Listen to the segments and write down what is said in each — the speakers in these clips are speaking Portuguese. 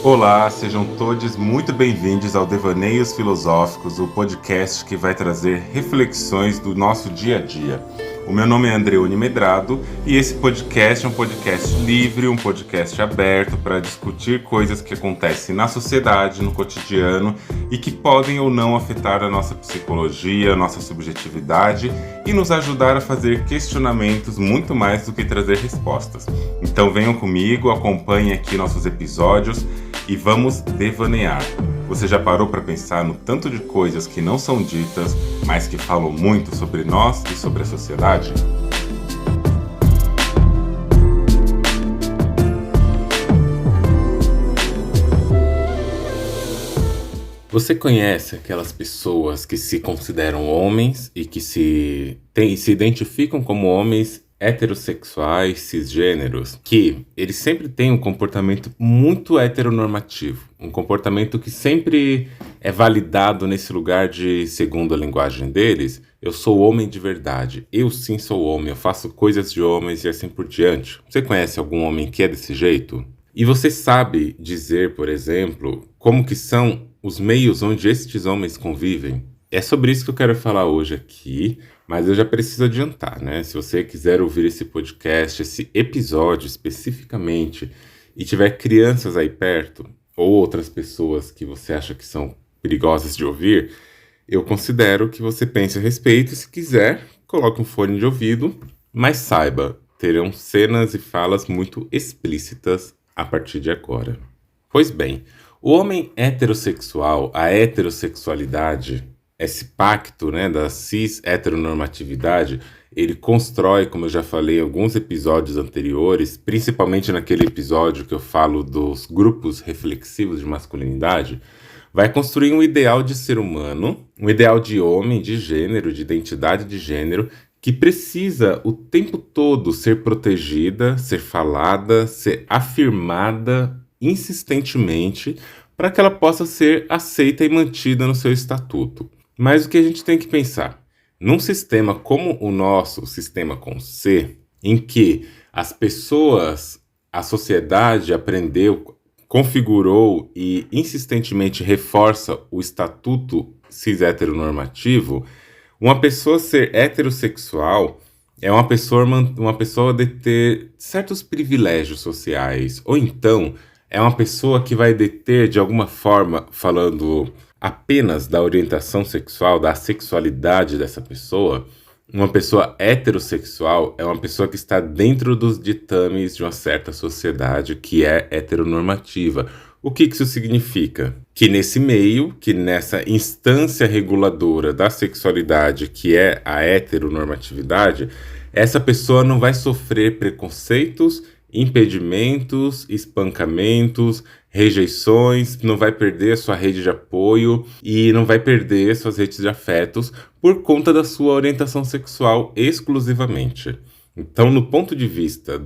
Olá, sejam todos muito bem-vindos ao Devaneios Filosóficos, o podcast que vai trazer reflexões do nosso dia a dia. O meu nome é Andreone Medrado e esse podcast é um podcast livre, um podcast aberto para discutir coisas que acontecem na sociedade, no cotidiano e que podem ou não afetar a nossa psicologia, a nossa subjetividade e nos ajudar a fazer questionamentos muito mais do que trazer respostas. Então venham comigo, acompanhem aqui nossos episódios e vamos devanear. Você já parou para pensar no tanto de coisas que não são ditas, mas que falam muito sobre nós e sobre a sociedade? Você conhece aquelas pessoas que se consideram homens e que se identificam como homens heterossexuais, cisgêneros, que eles sempre têm um comportamento muito heteronormativo, um comportamento que sempre é validado nesse lugar de, segundo a linguagem deles, eu sou homem de verdade, eu sim sou homem, eu faço coisas de homens e assim por diante. Você conhece algum homem que é desse jeito? E você sabe dizer, por exemplo, como que são os meios onde estes homens convivem? É sobre isso que eu quero falar hoje aqui, mas eu já preciso adiantar, né? Se você quiser ouvir esse podcast, esse episódio especificamente, e tiver crianças aí perto, ou outras pessoas que você acha que são perigosas de ouvir, eu considero que você pense a respeito e, se quiser, coloque um fone de ouvido, mas saiba, terão cenas e falas muito explícitas a partir de agora. Pois bem, o homem heterossexual, a heterossexualidade, esse pacto, né, da cis-heteronormatividade, ele constrói, como eu já falei em alguns episódios anteriores, principalmente naquele episódio que eu falo dos grupos reflexivos de masculinidade, vai construir um ideal de ser humano, um ideal de homem, de gênero, de identidade de gênero, que precisa o tempo todo ser protegida, ser falada, ser afirmada insistentemente, para que ela possa ser aceita e mantida no seu estatuto. Mas o que a gente tem que pensar? Num sistema como o nosso, o sistema com C, em que as pessoas, a sociedade aprendeu, configurou e insistentemente reforça o estatuto cis-heteronormativo, uma pessoa ser heterossexual é uma pessoa deter certos privilégios sociais, ou então é uma pessoa que vai deter, de alguma forma, falando apenas da orientação sexual, da sexualidade dessa pessoa, uma pessoa heterossexual é uma pessoa que está dentro dos ditames de uma certa sociedade que é heteronormativa. O que isso significa? Que nesse meio, que nessa instância reguladora da sexualidade, que é a heteronormatividade, essa pessoa não vai sofrer preconceitos, impedimentos, espancamentos, rejeições, não vai perder a sua rede de apoio e não vai perder suas redes de afetos por conta da sua orientação sexual exclusivamente. Então, do ponto de vista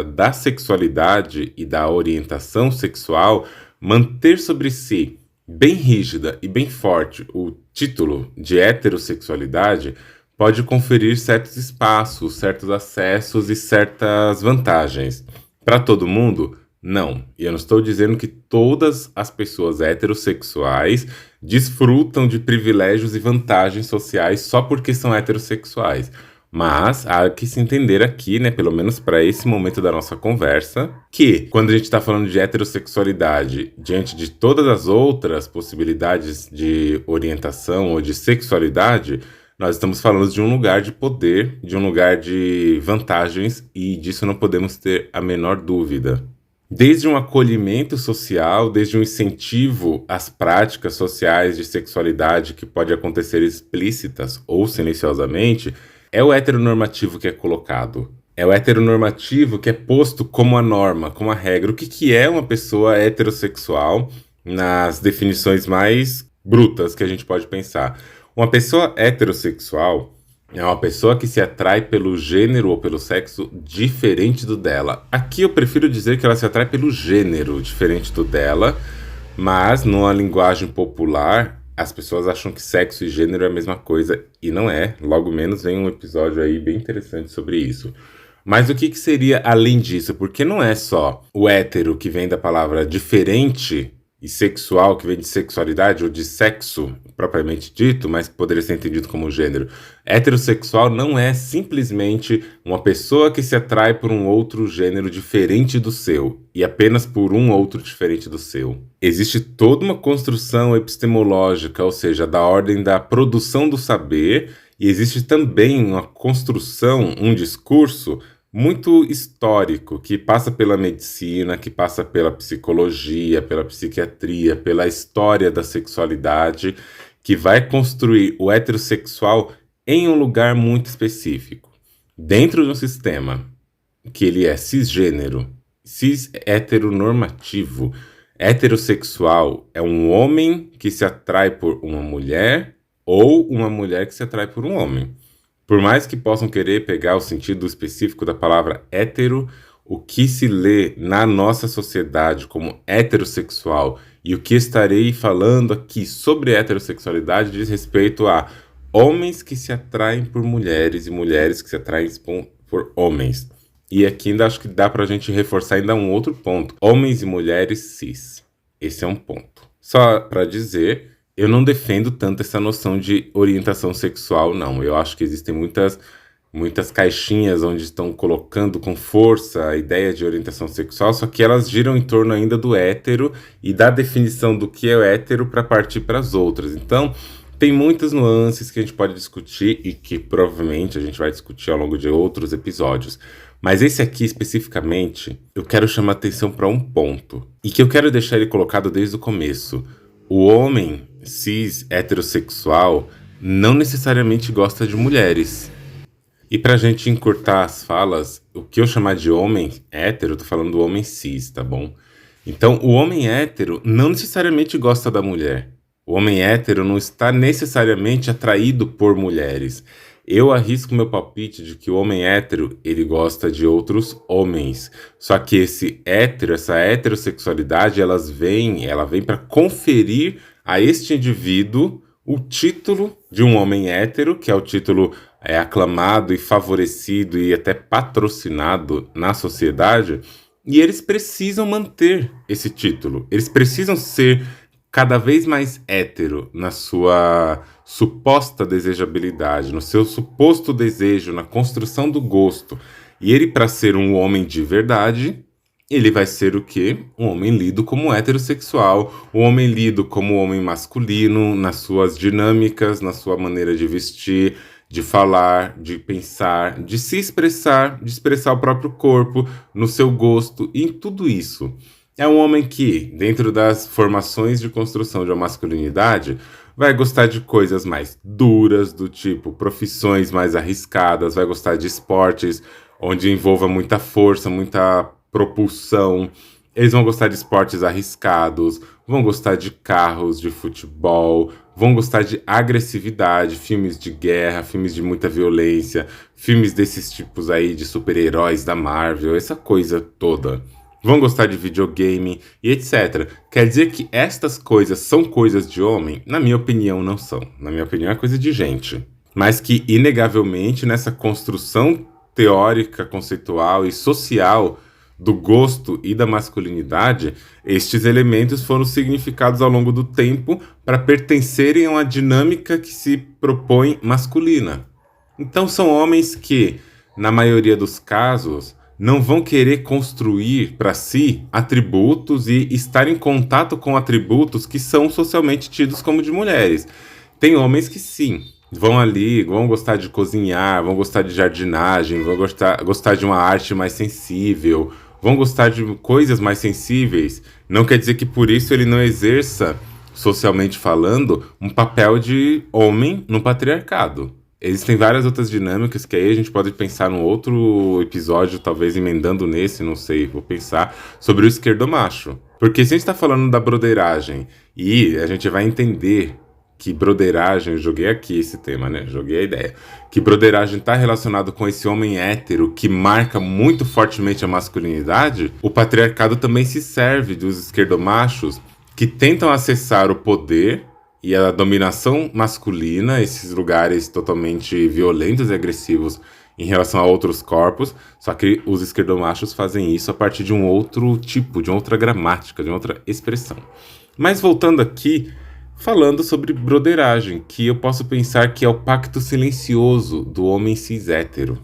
da sexualidade e da orientação sexual, manter sobre si bem rígida e bem forte o título de heterossexualidade pode conferir certos espaços, certos acessos e certas vantagens. Para todo mundo? Não. E eu não estou dizendo que todas as pessoas heterossexuais desfrutam de privilégios e vantagens sociais só porque são heterossexuais. Mas há que se entender aqui, né, pelo menos para esse momento da nossa conversa, que quando a gente está falando de heterossexualidade, diante de todas as outras possibilidades de orientação ou de sexualidade, nós estamos falando de um lugar de poder, de um lugar de vantagens, e disso não podemos ter a menor dúvida. Desde um acolhimento social, desde um incentivo às práticas sociais de sexualidade que pode acontecer explícitas ou silenciosamente, é o heteronormativo que é colocado. É o heteronormativo que é posto como a norma, como a regra. O que é uma pessoa heterossexual nas definições mais brutas que a gente pode pensar? Uma pessoa heterossexual é uma pessoa que se atrai pelo gênero ou pelo sexo diferente do dela. Aqui eu prefiro dizer que ela se atrai pelo gênero diferente do dela, mas numa linguagem popular, as pessoas acham que sexo e gênero é a mesma coisa, e não é. Logo menos vem um episódio aí bem interessante sobre isso. Mas o que que seria além disso? Porque não é só o hétero, que vem da palavra diferente, e sexual, que vem de sexualidade ou de sexo propriamente dito, mas que poderia ser entendido como gênero. Heterossexual não é simplesmente uma pessoa que se atrai por um outro gênero diferente do seu, e apenas por um outro diferente do seu. Existe toda uma construção epistemológica, ou seja, da ordem da produção do saber, e existe também uma construção, um discurso muito histórico, que passa pela medicina, que passa pela psicologia, pela psiquiatria, pela história da sexualidade, que vai construir o heterossexual em um lugar muito específico. Dentro de um sistema que ele é cisgênero, cis-heteronormativo, heterossexual é um homem que se atrai por uma mulher ou uma mulher que se atrai por um homem. Por mais que possam querer pegar o sentido específico da palavra hétero, o que se lê na nossa sociedade como heterossexual e o que estarei falando aqui sobre heterossexualidade diz respeito a homens que se atraem por mulheres e mulheres que se atraem por homens. E aqui ainda acho que dá pra gente reforçar ainda um outro ponto. Homens e mulheres cis. Esse é um ponto. Só pra dizer, eu não defendo tanto essa noção de orientação sexual, não. Eu acho que existem muitas caixinhas onde estão colocando com força a ideia de orientação sexual, só que elas giram em torno ainda do hétero e da definição do que é o hétero para partir para as outras. Então, tem muitas nuances que a gente pode discutir e que provavelmente a gente vai discutir ao longo de outros episódios. Mas esse aqui, especificamente, eu quero chamar atenção para um ponto, e que eu quero deixar ele colocado desde o começo. O homem cis heterossexual não necessariamente gosta de mulheres. E pra gente encurtar as falas, o que eu chamar de homem hétero, eu tô falando do homem cis, tá bom? Então, o homem hétero não necessariamente gosta da mulher. O homem hétero não está necessariamente atraído por mulheres. Eu arrisco meu palpite de que o homem hétero, ele gosta de outros homens. Só que esse hétero, essa heterossexualidade, ela vem para conferir a este indivíduo o título de um homem hétero, que é o título aclamado e favorecido e até patrocinado na sociedade, e eles precisam manter esse título. Eles precisam ser cada vez mais hétero na sua suposta desejabilidade, no seu suposto desejo, na construção do gosto. E ele, para ser um homem de verdade, ele vai ser o quê? Um homem lido como heterossexual, um homem lido como homem masculino, nas suas dinâmicas, na sua maneira de vestir, de falar, de pensar, de se expressar, de expressar o próprio corpo, no seu gosto, e em tudo isso. É um homem que, dentro das formações de construção de uma masculinidade, vai gostar de coisas mais duras, do tipo profissões mais arriscadas, vai gostar de esportes onde envolva muita força, muita propulsão. Eles vão gostar de esportes arriscados, vão gostar de carros, de futebol, vão gostar de agressividade, filmes de guerra, filmes de muita violência, filmes desses tipos aí de super-heróis da Marvel, essa coisa toda. Vão gostar de videogame e etc. Quer dizer que estas coisas são coisas de homem? Na minha opinião, não são. Na minha opinião, é coisa de gente. Mas que, inegavelmente, nessa construção teórica, conceitual e social do gosto e da masculinidade, estes elementos foram significados ao longo do tempo para pertencerem a uma dinâmica que se propõe masculina. Então, são homens que, na maioria dos casos, não vão querer construir para si atributos e estar em contato com atributos que são socialmente tidos como de mulheres. Tem homens que sim, vão ali, vão gostar de cozinhar, vão gostar de jardinagem, vão gostar de uma arte mais sensível, vão gostar de coisas mais sensíveis. Não quer dizer que por isso ele não exerça, socialmente falando, um papel de homem no patriarcado. Existem várias outras dinâmicas que aí a gente pode pensar num outro episódio, talvez emendando nesse, não sei, vou pensar, sobre o esquerdomacho. Porque se a gente está falando da broderagem, e a gente vai entender que broderagem, eu joguei aqui esse tema, né? Joguei a ideia. Que broderagem está relacionado com esse homem hétero que marca muito fortemente a masculinidade, o patriarcado também se serve dos esquerdomachos que tentam acessar o poder e a dominação masculina, esses lugares totalmente violentos e agressivos em relação a outros corpos, só que os esquerdomachos fazem isso a partir de um outro tipo, de outra gramática, de outra expressão. Mas voltando aqui, falando sobre broderagem, que eu posso pensar que é o pacto silencioso do homem cis hétero.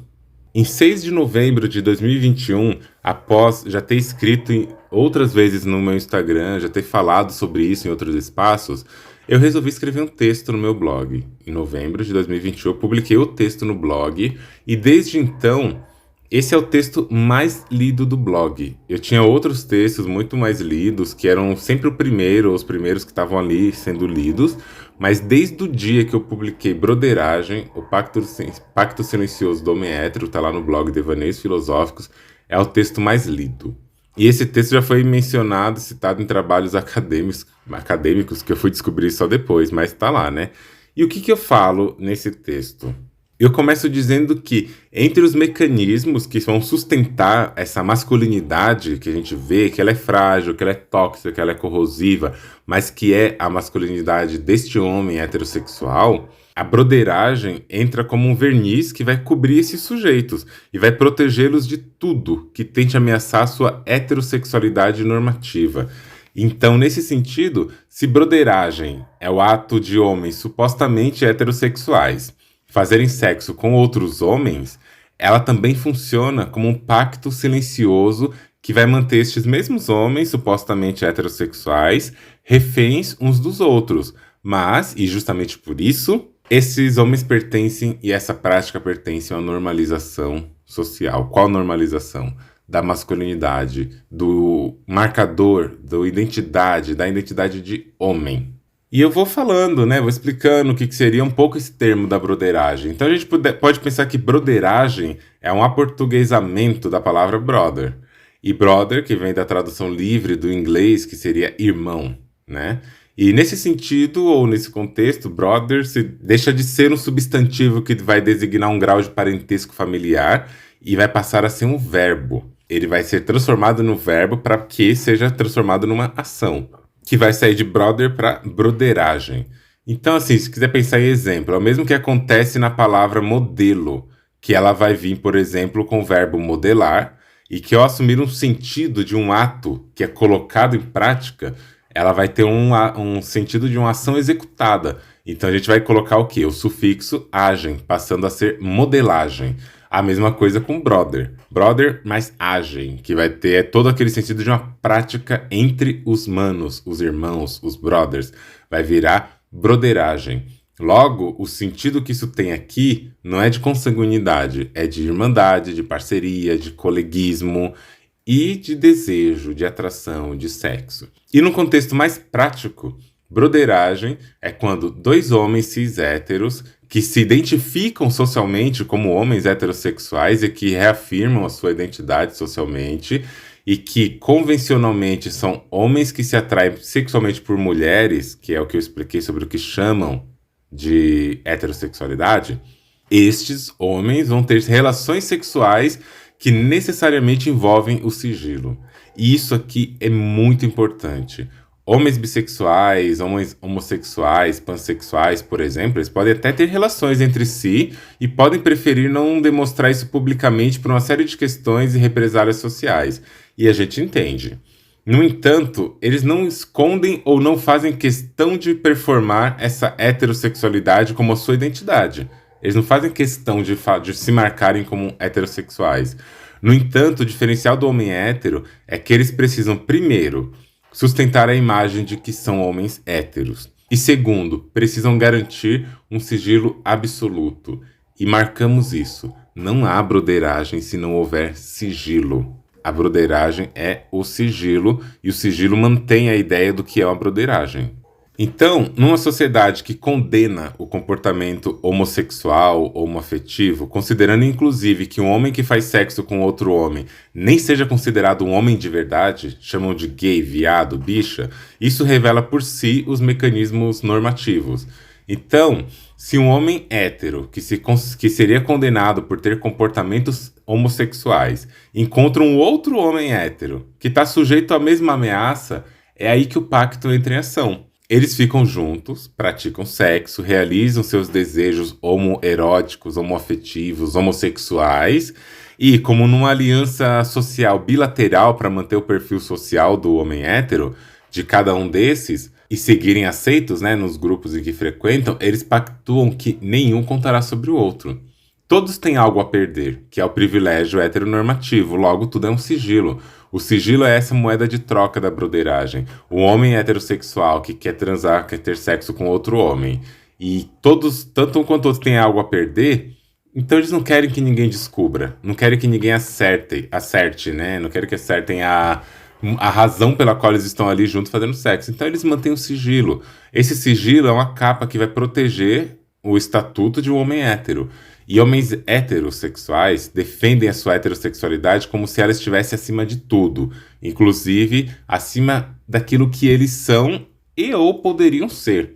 Em 6 de novembro de 2021, após já ter escrito outras vezes no meu Instagram, já ter falado sobre isso em outros espaços, eu resolvi escrever um texto no meu blog. Em novembro de 2021, eu publiquei o texto no blog e desde então, esse é o texto mais lido do blog. Eu tinha outros textos muito mais lidos, que eram sempre os primeiros que estavam ali sendo lidos, mas desde o dia que eu publiquei Broderagem, o Pacto Silencioso do Homem Hétero, tá lá no blog Devaneios Filosóficos, é o texto mais lido. E esse texto já foi mencionado, citado em trabalhos acadêmicos que eu fui descobrir só depois, mas tá lá, né? E o que eu falo nesse texto? Eu começo dizendo que, entre os mecanismos que vão sustentar essa masculinidade que a gente vê, que ela é frágil, que ela é tóxica, que ela é corrosiva, mas que é a masculinidade deste homem heterossexual, a broderagem entra como um verniz que vai cobrir esses sujeitos e vai protegê-los de tudo que tente ameaçar sua heterossexualidade normativa. Então, nesse sentido, se broderagem é o ato de homens supostamente heterossexuais fazerem sexo com outros homens, ela também funciona como um pacto silencioso que vai manter estes mesmos homens, supostamente heterossexuais, reféns uns dos outros. Mas, e justamente por isso, esses homens pertencem, e essa prática pertence a uma normalização social. Qual normalização? Da masculinidade, do marcador, da identidade de homem. E eu vou falando, né? Vou explicando o que seria um pouco esse termo da broderagem. Então a gente pode pensar que broderagem é um aportuguesamento da palavra brother. E brother, que vem da tradução livre do inglês, que seria irmão, né? E nesse sentido, ou nesse contexto, brother deixa de ser um substantivo que vai designar um grau de parentesco familiar e vai passar a ser um verbo. Ele vai ser transformado no verbo para que seja transformado numa ação, que vai sair de brother para broderagem. Então, assim, se quiser pensar em exemplo, é o mesmo que acontece na palavra modelo, que ela vai vir, por exemplo, com o verbo modelar, e que ao assumir um sentido de um ato que é colocado em prática, ela vai ter um sentido de uma ação executada. Então, a gente vai colocar o quê? O sufixo agem, passando a ser modelagem. A mesma coisa com brother. Brother mais agem, que vai ter todo aquele sentido de uma prática entre os manos, os irmãos, os brothers. Vai virar broderagem. Logo, o sentido que isso tem aqui não é de consanguinidade, é de irmandade, de parceria, de coleguismo e de desejo, de atração, de sexo. E no contexto mais prático, broderagem é quando dois homens cis héteros que se identificam socialmente como homens heterossexuais e que reafirmam a sua identidade socialmente e que convencionalmente são homens que se atraem sexualmente por mulheres, que é o que eu expliquei sobre o que chamam de heterossexualidade, estes homens vão ter relações sexuais que necessariamente envolvem o sigilo. E isso aqui é muito importante. Homens bissexuais, homens homossexuais, pansexuais, por exemplo, eles podem até ter relações entre si e podem preferir não demonstrar isso publicamente por uma série de questões e represálias sociais. E a gente entende. No entanto, eles não escondem ou não fazem questão de performar essa heterossexualidade como a sua identidade. Eles não fazem questão de se marcarem como heterossexuais. No entanto, o diferencial do homem hétero é que eles precisam, primeiro, sustentar a imagem de que são homens héteros. E segundo, precisam garantir um sigilo absoluto. E marcamos isso. Não há broderagem se não houver sigilo. A broderagem é o sigilo, e o sigilo mantém a ideia do que é uma broderagem. Então, numa sociedade que condena o comportamento homossexual, homoafetivo, considerando inclusive que um homem que faz sexo com outro homem nem seja considerado um homem de verdade, chamam de gay, viado, bicha, isso revela por si os mecanismos normativos. Então, se um homem hétero, que seria condenado por ter comportamentos homossexuais, encontra um outro homem hétero, que está sujeito à mesma ameaça, é aí que o pacto entra em ação. Eles ficam juntos, praticam sexo, realizam seus desejos homoeróticos, homoafetivos, homossexuais, e como numa aliança social bilateral para manter o perfil social do homem hétero, de cada um desses, e seguirem aceitos, né, nos grupos em que frequentam, eles pactuam que nenhum contará sobre o outro. Todos têm algo a perder, que é o privilégio heteronormativo, logo tudo é um sigilo. O sigilo é essa moeda de troca da broderagem. O homem heterossexual que quer transar, quer ter sexo com outro homem. E todos, tanto um quanto outros, têm algo a perder, então eles não querem que ninguém descubra. Não querem que ninguém acerte, né? Não querem que acertem a razão pela qual eles estão ali juntos fazendo sexo. Então eles mantêm o sigilo. Esse sigilo é uma capa que vai proteger o estatuto de um homem hétero. E homens heterossexuais defendem a sua heterossexualidade como se ela estivesse acima de tudo, inclusive acima daquilo que eles são e ou poderiam ser.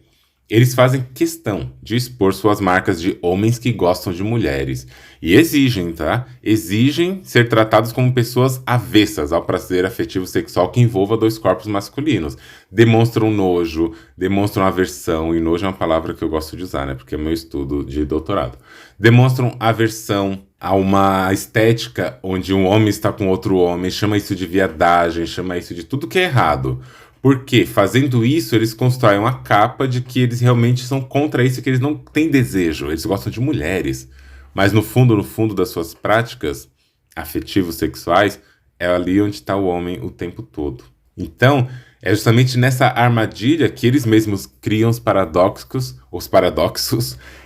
Eles fazem questão de expor suas marcas de homens que gostam de mulheres. E exigem, tá? Exigem ser tratados como pessoas avessas ao prazer afetivo sexual que envolva dois corpos masculinos. Demonstram nojo, demonstram aversão, e nojo é uma palavra que eu gosto de usar, né? Porque é meu estudo de doutorado. Demonstram aversão a uma estética onde um homem está com outro homem, chama isso de viadagem, chama isso de tudo que é errado. Porque, fazendo isso, eles constroem uma capa de que eles realmente são contra isso, que eles não têm desejo, eles gostam de mulheres. Mas no fundo das suas práticas afetivos sexuais, é ali onde está o homem o tempo todo. Então, é justamente nessa armadilha que eles mesmos criam os paradoxos,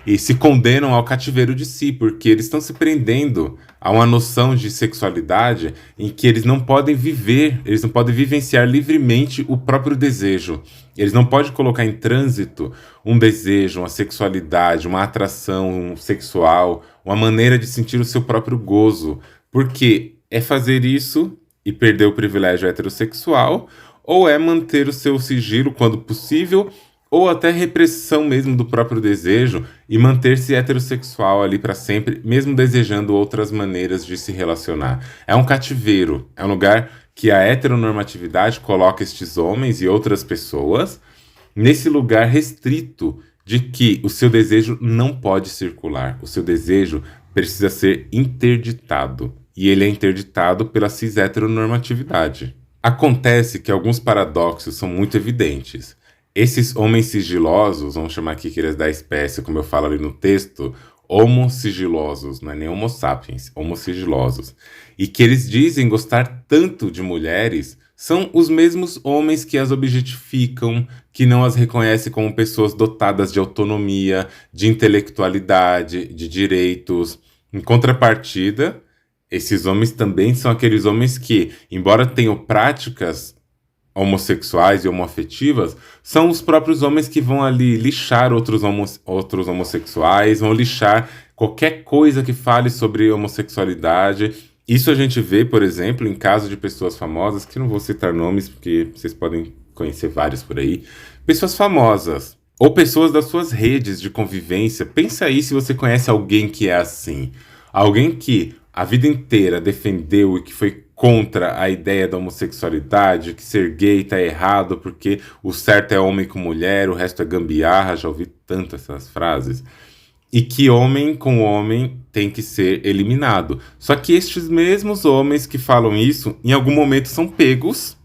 e se condenam ao cativeiro de si, porque eles estão se prendendo a uma noção de sexualidade em que eles não podem viver, eles não podem vivenciar livremente o próprio desejo. Eles não podem colocar em trânsito um desejo, uma sexualidade, uma atração sexual, uma maneira de sentir o seu próprio gozo, porque é fazer isso e perder o privilégio heterossexual, ou é manter o seu sigilo quando possível, ou até repressão mesmo do próprio desejo e manter-se heterossexual ali para sempre, mesmo desejando outras maneiras de se relacionar. É um cativeiro, é um lugar que a heteronormatividade coloca estes homens e outras pessoas nesse lugar restrito de que o seu desejo não pode circular, o seu desejo precisa ser interditado, e ele é interditado pela cis-heteronormatividade. Acontece que alguns paradoxos são muito evidentes. Esses homens sigilosos, vamos chamar aqui que eles da espécie, como eu falo ali no texto, homo sigilosos, não é nem homo sapiens, homo sigilosos, e que eles dizem gostar tanto de mulheres, são os mesmos homens que as objetificam, que não as reconhecem como pessoas dotadas de autonomia, de intelectualidade, de direitos. Em contrapartida, esses homens também são aqueles homens que, embora tenham práticas homossexuais e homoafetivas, são os próprios homens que vão ali lixar outros homossexuais, vão lixar qualquer coisa que fale sobre homossexualidade. Isso a gente vê, por exemplo, em casos de pessoas famosas, que não vou citar nomes, porque vocês podem conhecer vários por aí, pessoas famosas, ou pessoas das suas redes de convivência. Pensa aí se você conhece alguém que é assim. Alguém que a vida inteira defendeu e que foi contra a ideia da homossexualidade, que ser gay tá errado porque o certo é homem com mulher, o resto é gambiarra, já ouvi tanto essas frases. E que homem com homem tem que ser eliminado. Só que estes mesmos homens que falam isso, em algum momento são pegos,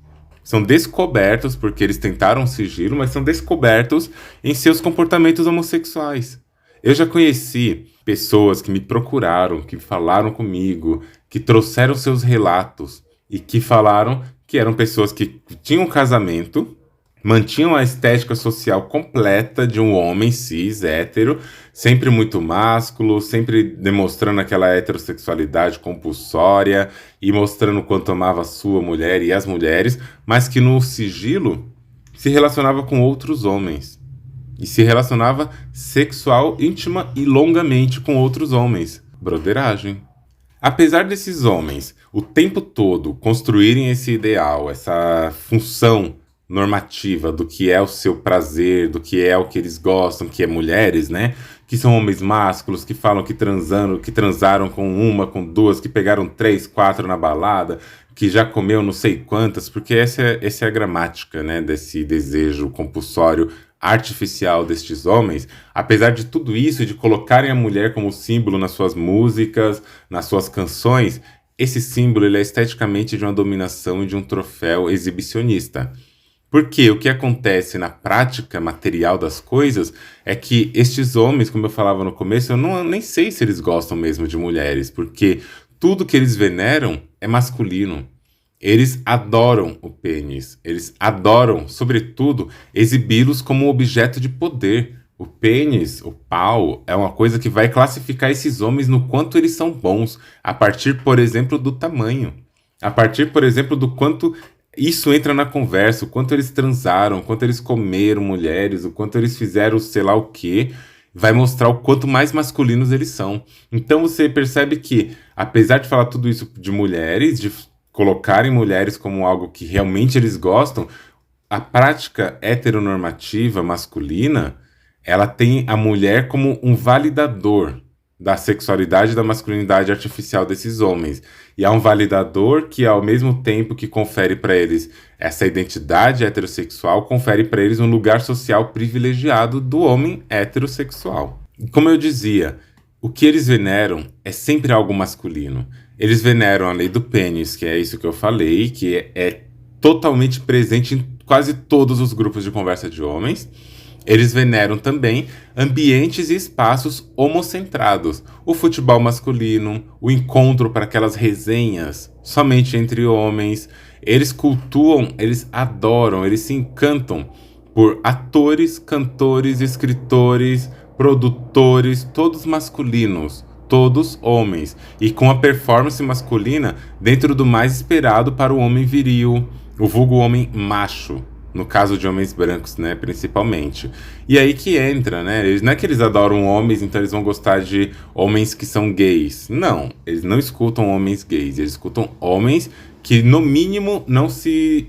são descobertos, porque eles tentaram sigilo, mas são descobertos em seus comportamentos homossexuais. Eu já conheci pessoas que me procuraram, que falaram comigo, que trouxeram seus relatos e que falaram que eram pessoas que tinham um casamento, mantinham a estética social completa de um homem cis, hétero, sempre muito másculo, sempre demonstrando aquela heterossexualidade compulsória e mostrando o quanto amava a sua mulher e as mulheres, mas que no sigilo se relacionava com outros homens. E se relacionava sexual, íntima e longamente com outros homens. Broderagem. Apesar desses homens, o tempo todo, construírem esse ideal, essa função normativa do que é o seu prazer, do que é o que eles gostam, que é mulheres, né? Que são homens másculos, que falam que transaram com uma, com duas, que pegaram 3, 4 na balada, que já comeu não sei quantas, porque essa é a gramática, né, desse desejo compulsório artificial destes homens, apesar de tudo isso, de colocarem a mulher como símbolo nas suas músicas, nas suas canções, esse símbolo ele é esteticamente de uma dominação e de um troféu exibicionista. Porque o que acontece na prática material das coisas é que estes homens, como eu falava no começo, nem sei se eles gostam mesmo de mulheres, porque tudo que eles veneram é masculino. Eles adoram o pênis, eles adoram, sobretudo, exibi-los como um objeto de poder. O pênis, o pau, é uma coisa que vai classificar esses homens no quanto eles são bons, a partir, por exemplo, do tamanho. A partir, por exemplo, do quanto isso entra na conversa, o quanto eles transaram, o quanto eles comeram mulheres, o quanto eles fizeram sei lá o quê, vai mostrar o quanto mais masculinos eles são. Então você percebe que, apesar de falar tudo isso de mulheres, de colocarem mulheres como algo que realmente eles gostam, a prática heteronormativa masculina, ela tem a mulher como um validador da sexualidade e da masculinidade artificial desses homens. E há um validador que, ao mesmo tempo que confere para eles essa identidade heterossexual, confere para eles um lugar social privilegiado do homem heterossexual. Como eu dizia, o que eles veneram é sempre algo masculino. Eles veneram a lei do pênis, que é isso que eu falei, que é totalmente presente em quase todos os grupos de conversa de homens. Eles veneram também ambientes e espaços homocentrados, o futebol masculino, o encontro para aquelas resenhas somente entre homens. Eles cultuam, eles adoram, eles se encantam por atores, cantores, escritores, produtores, todos masculinos, todos homens, e com a performance masculina dentro do mais esperado para o homem viril, o vulgo homem macho. No caso de homens brancos, né, principalmente. E aí que entra, né? Não é que eles adoram homens, então eles vão gostar de homens que são gays. Não, eles não escutam homens gays. Eles escutam homens que, no mínimo, não se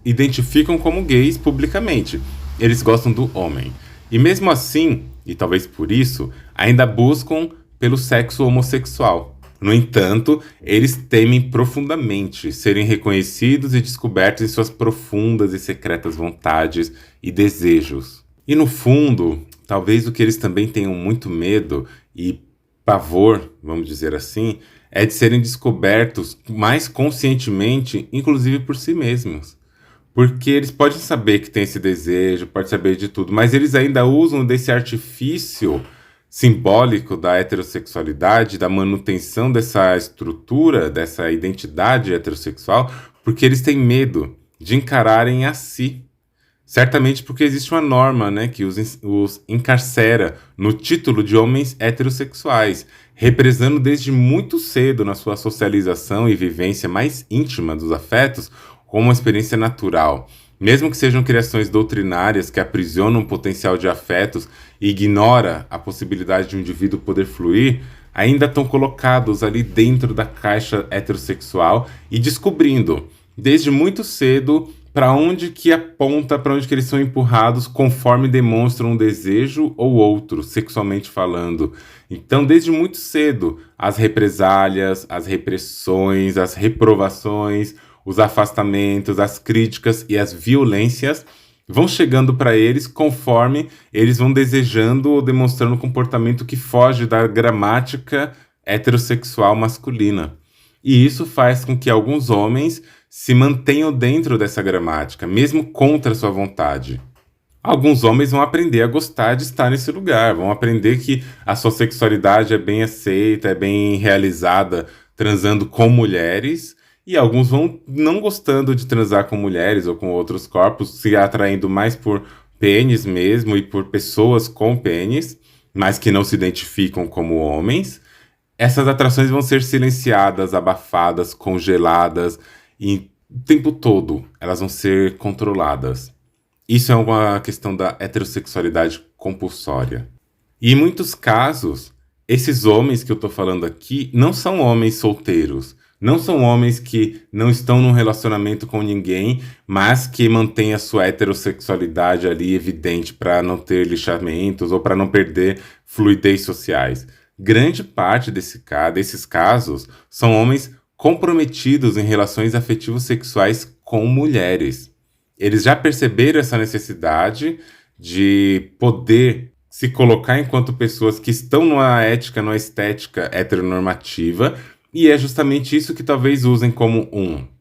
identificam como gays publicamente. Eles gostam do homem. E mesmo assim, e talvez por isso, ainda buscam pelo sexo homossexual. No entanto, eles temem profundamente serem reconhecidos e descobertos em suas profundas e secretas vontades e desejos. E no fundo, talvez o que eles também tenham muito medo e pavor, vamos dizer assim, é de serem descobertos mais conscientemente, inclusive por si mesmos. Porque eles podem saber que tem esse desejo, podem saber de tudo, mas eles ainda usam desse artifício simbólico da heterossexualidade, da manutenção dessa estrutura, dessa identidade heterossexual, porque eles têm medo de encararem a si. Certamente porque existe uma norma, né, que os encarcera no título de homens heterossexuais, represando desde muito cedo na sua socialização e vivência mais íntima dos afetos como uma experiência natural. Mesmo que sejam criações doutrinárias que aprisionam o potencial de afetos e ignora a possibilidade de um indivíduo poder fluir, ainda estão colocados ali dentro da caixa heterossexual e descobrindo, desde muito cedo, para onde que aponta, para onde que eles são empurrados conforme demonstram um desejo ou outro, sexualmente falando. Então, desde muito cedo, as represálias, as repressões, as reprovações, os afastamentos, as críticas e as violências vão chegando para eles conforme eles vão desejando ou demonstrando um comportamento que foge da gramática heterossexual masculina. E isso faz com que alguns homens se mantenham dentro dessa gramática, mesmo contra sua vontade. Alguns homens vão aprender a gostar de estar nesse lugar, vão aprender que a sua sexualidade é bem aceita, é bem realizada transando com mulheres, e alguns vão não gostando de transar com mulheres ou com outros corpos, se atraindo mais por pênis mesmo e por pessoas com pênis, mas que não se identificam como homens. Essas atrações vão ser silenciadas, abafadas, congeladas e o tempo todo elas vão ser controladas. Isso é uma questão da heterossexualidade compulsória. E em muitos casos, esses homens que eu estou falando aqui não são homens solteiros, não são homens que não estão num relacionamento com ninguém, mas que mantêm a sua heterossexualidade ali evidente para não ter lixamentos ou para não perder fluidez sociais. Grande parte desses casos são homens comprometidos em relações afetivos sexuais com mulheres. Eles já perceberam essa necessidade de poder se colocar enquanto pessoas que estão numa ética, numa estética heteronormativa, e é justamente isso que talvez usem como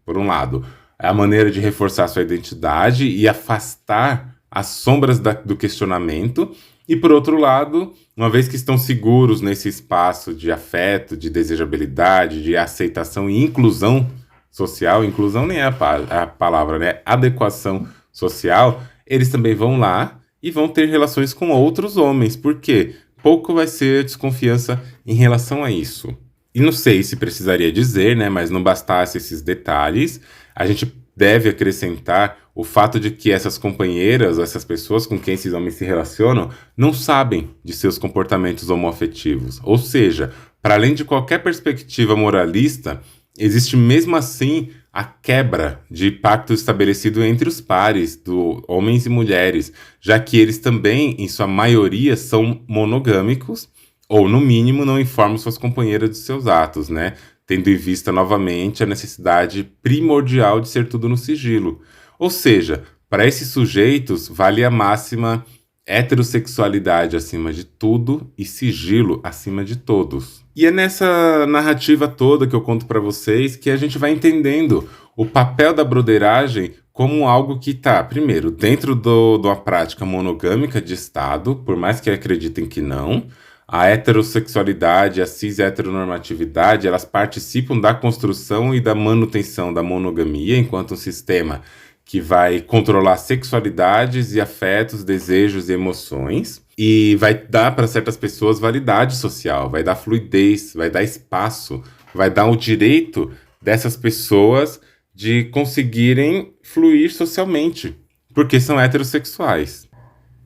por um lado, a maneira de reforçar sua identidade e afastar as sombras do questionamento, e por outro lado, uma vez que estão seguros nesse espaço de afeto, de desejabilidade, de aceitação e inclusão social, inclusão nem é a palavra, né? Adequação social, eles também vão lá e vão ter relações com outros homens. Por quê? Pouco vai ser desconfiança em relação a isso. E não sei se precisaria dizer, né? Mas não bastasse esses detalhes, a gente deve acrescentar o fato de que essas companheiras, essas pessoas com quem esses homens se relacionam, não sabem de seus comportamentos homoafetivos. Ou seja, para além de qualquer perspectiva moralista, existe mesmo assim a quebra de pacto estabelecido entre os pares, homens e mulheres, já que eles também, em sua maioria, são monogâmicos, ou no mínimo não informam suas companheiras de seus atos, né? Tendo em vista novamente a necessidade primordial de ser tudo no sigilo. Ou seja, para esses sujeitos vale a máxima heterossexualidade acima de tudo e sigilo acima de todos. E é nessa narrativa toda que eu conto para vocês que a gente vai entendendo o papel da broderagem como algo que está, primeiro, dentro de uma prática monogâmica de Estado, por mais que acreditem que não. A heterossexualidade, a cis-heteronormatividade, elas participam da construção e da manutenção da monogamia enquanto um sistema que vai controlar sexualidades e afetos, desejos e emoções, e vai dar para certas pessoas validade social, vai dar fluidez, vai dar espaço, vai dar o direito dessas pessoas de conseguirem fluir socialmente, porque são heterossexuais.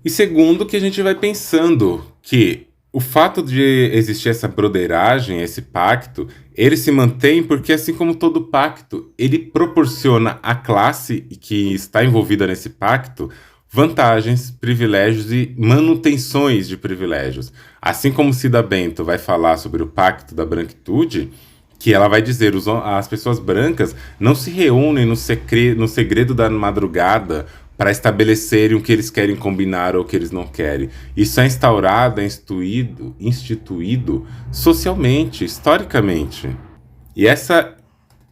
E segundo, que a gente vai pensando que o fato de existir essa broderagem, esse pacto, ele se mantém porque, assim como todo pacto, ele proporciona à classe que está envolvida nesse pacto vantagens, privilégios e manutenções de privilégios. Assim como Cida Bento vai falar sobre o pacto da branquitude, que ela vai dizer as pessoas brancas não se reúnem no segredo da madrugada para estabelecerem o que eles querem combinar ou o que eles não querem. Isso é instaurado, é instituído socialmente, historicamente. E essa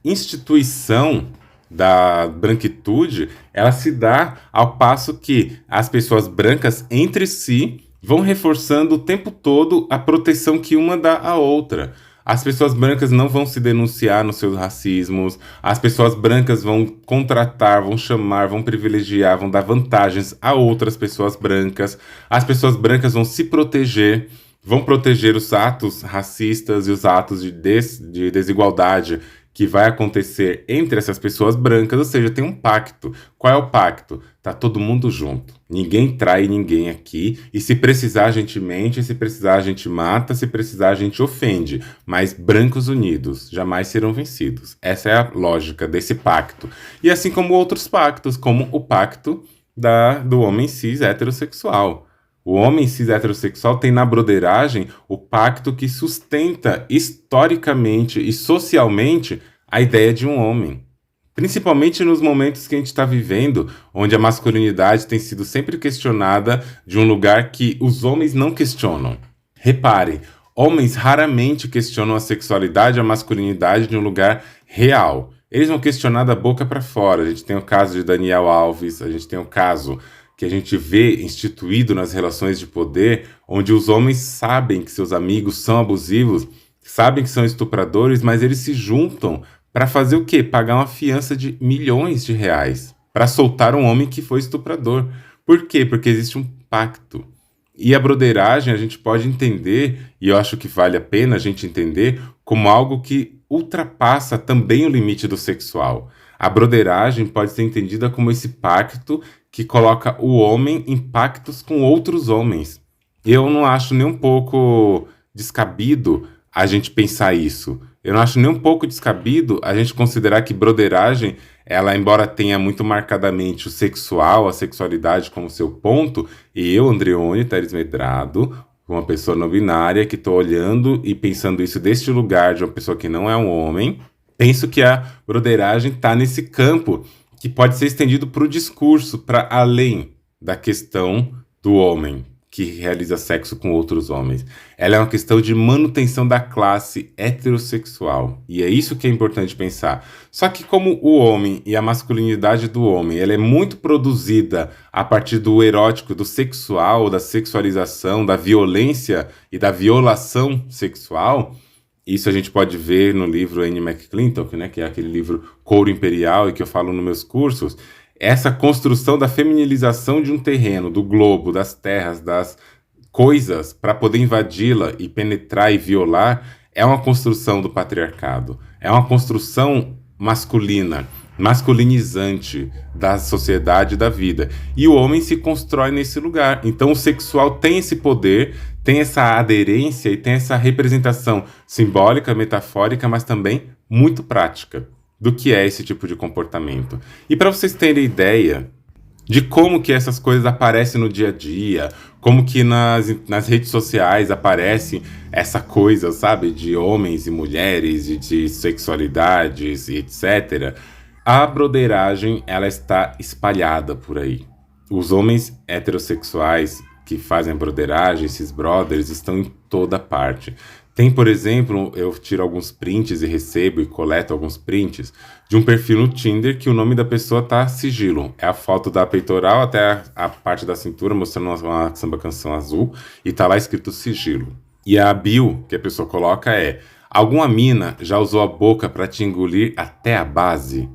instituição da branquitude, ela se dá ao passo que as pessoas brancas entre si vão reforçando o tempo todo a proteção que uma dá à outra. As pessoas brancas não vão se denunciar nos seus racismos, as pessoas brancas vão contratar, vão chamar, vão privilegiar, vão dar vantagens a outras pessoas brancas, as pessoas brancas vão se proteger, vão proteger os atos racistas e os atos de desigualdade que vai acontecer entre essas pessoas brancas, ou seja, tem um pacto. Qual é o pacto? Tá todo mundo junto. Ninguém trai ninguém aqui, e se precisar a gente mente, se precisar a gente mata, se precisar a gente ofende, mas brancos unidos jamais serão vencidos. Essa é a lógica desse pacto. E assim como outros pactos, como o pacto do homem cis heterossexual. O homem cis heterossexual tem na broderagem o pacto que sustenta historicamente e socialmente a ideia de um homem. Principalmente nos momentos que a gente está vivendo, onde a masculinidade tem sido sempre questionada de um lugar que os homens não questionam. Reparem, homens raramente questionam a sexualidade e a masculinidade de um lugar real. Eles vão questionar da boca para fora. A gente tem o caso de Daniel Alves, a gente tem o caso que a gente vê instituído nas relações de poder, onde os homens sabem que seus amigos são abusivos, sabem que são estupradores, mas eles se juntam para fazer o quê? Pagar uma fiança de milhões de reais para soltar um homem que foi estuprador. Por quê? Porque existe um pacto. E a broderagem a gente pode entender, e eu acho que vale a pena a gente entender, como algo que ultrapassa também o limite do sexual. A broderagem pode ser entendida como esse pacto que coloca o homem em pactos com outros homens. Eu não acho nem um pouco descabido a gente pensar isso. Eu não acho nem um pouco descabido a gente considerar que broderagem, ela, embora tenha muito marcadamente o sexual, a sexualidade como seu ponto, e eu, Andreone Teres Medrado, uma pessoa não binária, que estou olhando e pensando isso deste lugar de uma pessoa que não é um homem, Penso que a broderagem está nesse campo que pode ser estendido para o discurso, para além da questão do homem que realiza sexo com outros homens. Ela é uma questão de manutenção da classe heterossexual. E é isso que é importante pensar. Só que como o homem e a masculinidade do homem, ela é muito produzida a partir do erótico, do sexual, da sexualização, da violência e da violação sexual. Isso a gente pode ver no livro Annie McClintock, né, que é aquele livro Couro Imperial e que eu falo nos meus cursos. Essa construção da feminilização de um terreno, do globo, das terras, das coisas, para poder invadi-la e penetrar e violar, é uma construção do patriarcado. É uma construção masculina, masculinizante da sociedade e da vida. E o homem se constrói nesse lugar. Então o sexual tem esse poder, tem essa aderência e tem essa representação simbólica, metafórica, mas também muito prática do que é esse tipo de comportamento. E para vocês terem ideia de como que essas coisas aparecem no dia a dia, como que nas redes sociais aparece essa coisa, sabe, de homens e mulheres, e de sexualidades, e etc., a broderagem, ela está espalhada por aí. Os homens heterossexuais que fazem a broderagem, esses brothers, estão em toda parte. Tem, por exemplo, eu tiro alguns prints e recebo e coleto alguns prints de um perfil no Tinder que o nome da pessoa tá sigilo. É a foto da peitoral até a parte da cintura, mostrando uma samba canção azul, e tá lá escrito sigilo. E a bio que a pessoa coloca é: alguma mina já usou a boca para te engolir até a base?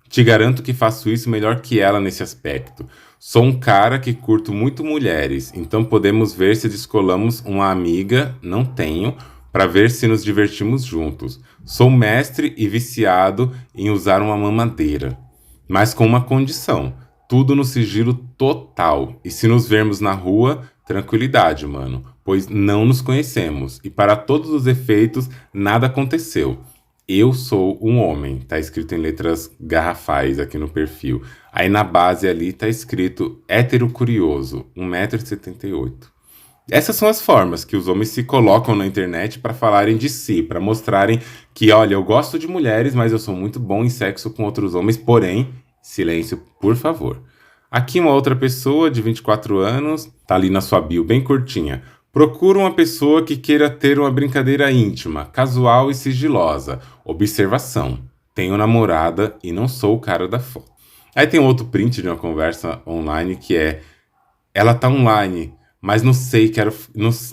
Te garanto que faço isso melhor que ela nesse aspecto. Sou um cara que curto muito mulheres, então podemos ver se descolamos uma amiga, não tenho, para ver se nos divertimos juntos. Sou mestre e viciado em usar uma mamadeira, mas com uma condição: tudo no sigilo total. E se nos vermos na rua, tranquilidade, mano, pois não nos conhecemos e para todos os efeitos nada aconteceu. Eu sou um homem, tá escrito em letras garrafais aqui no perfil. Aí na base ali tá escrito hétero curioso, 1,78 m. Essas são as formas que os homens se colocam na internet para falarem de si, para mostrarem que, olha, eu gosto de mulheres, mas eu sou muito bom em sexo com outros homens, porém, silêncio, por favor. Aqui uma outra pessoa de 24 anos, tá ali na sua bio bem curtinha. Procura uma pessoa que queira ter uma brincadeira íntima, casual e sigilosa. Observação: tenho namorada e não sou o cara da foto. Aí tem outro print de uma conversa online que é: ela tá online, mas não sei,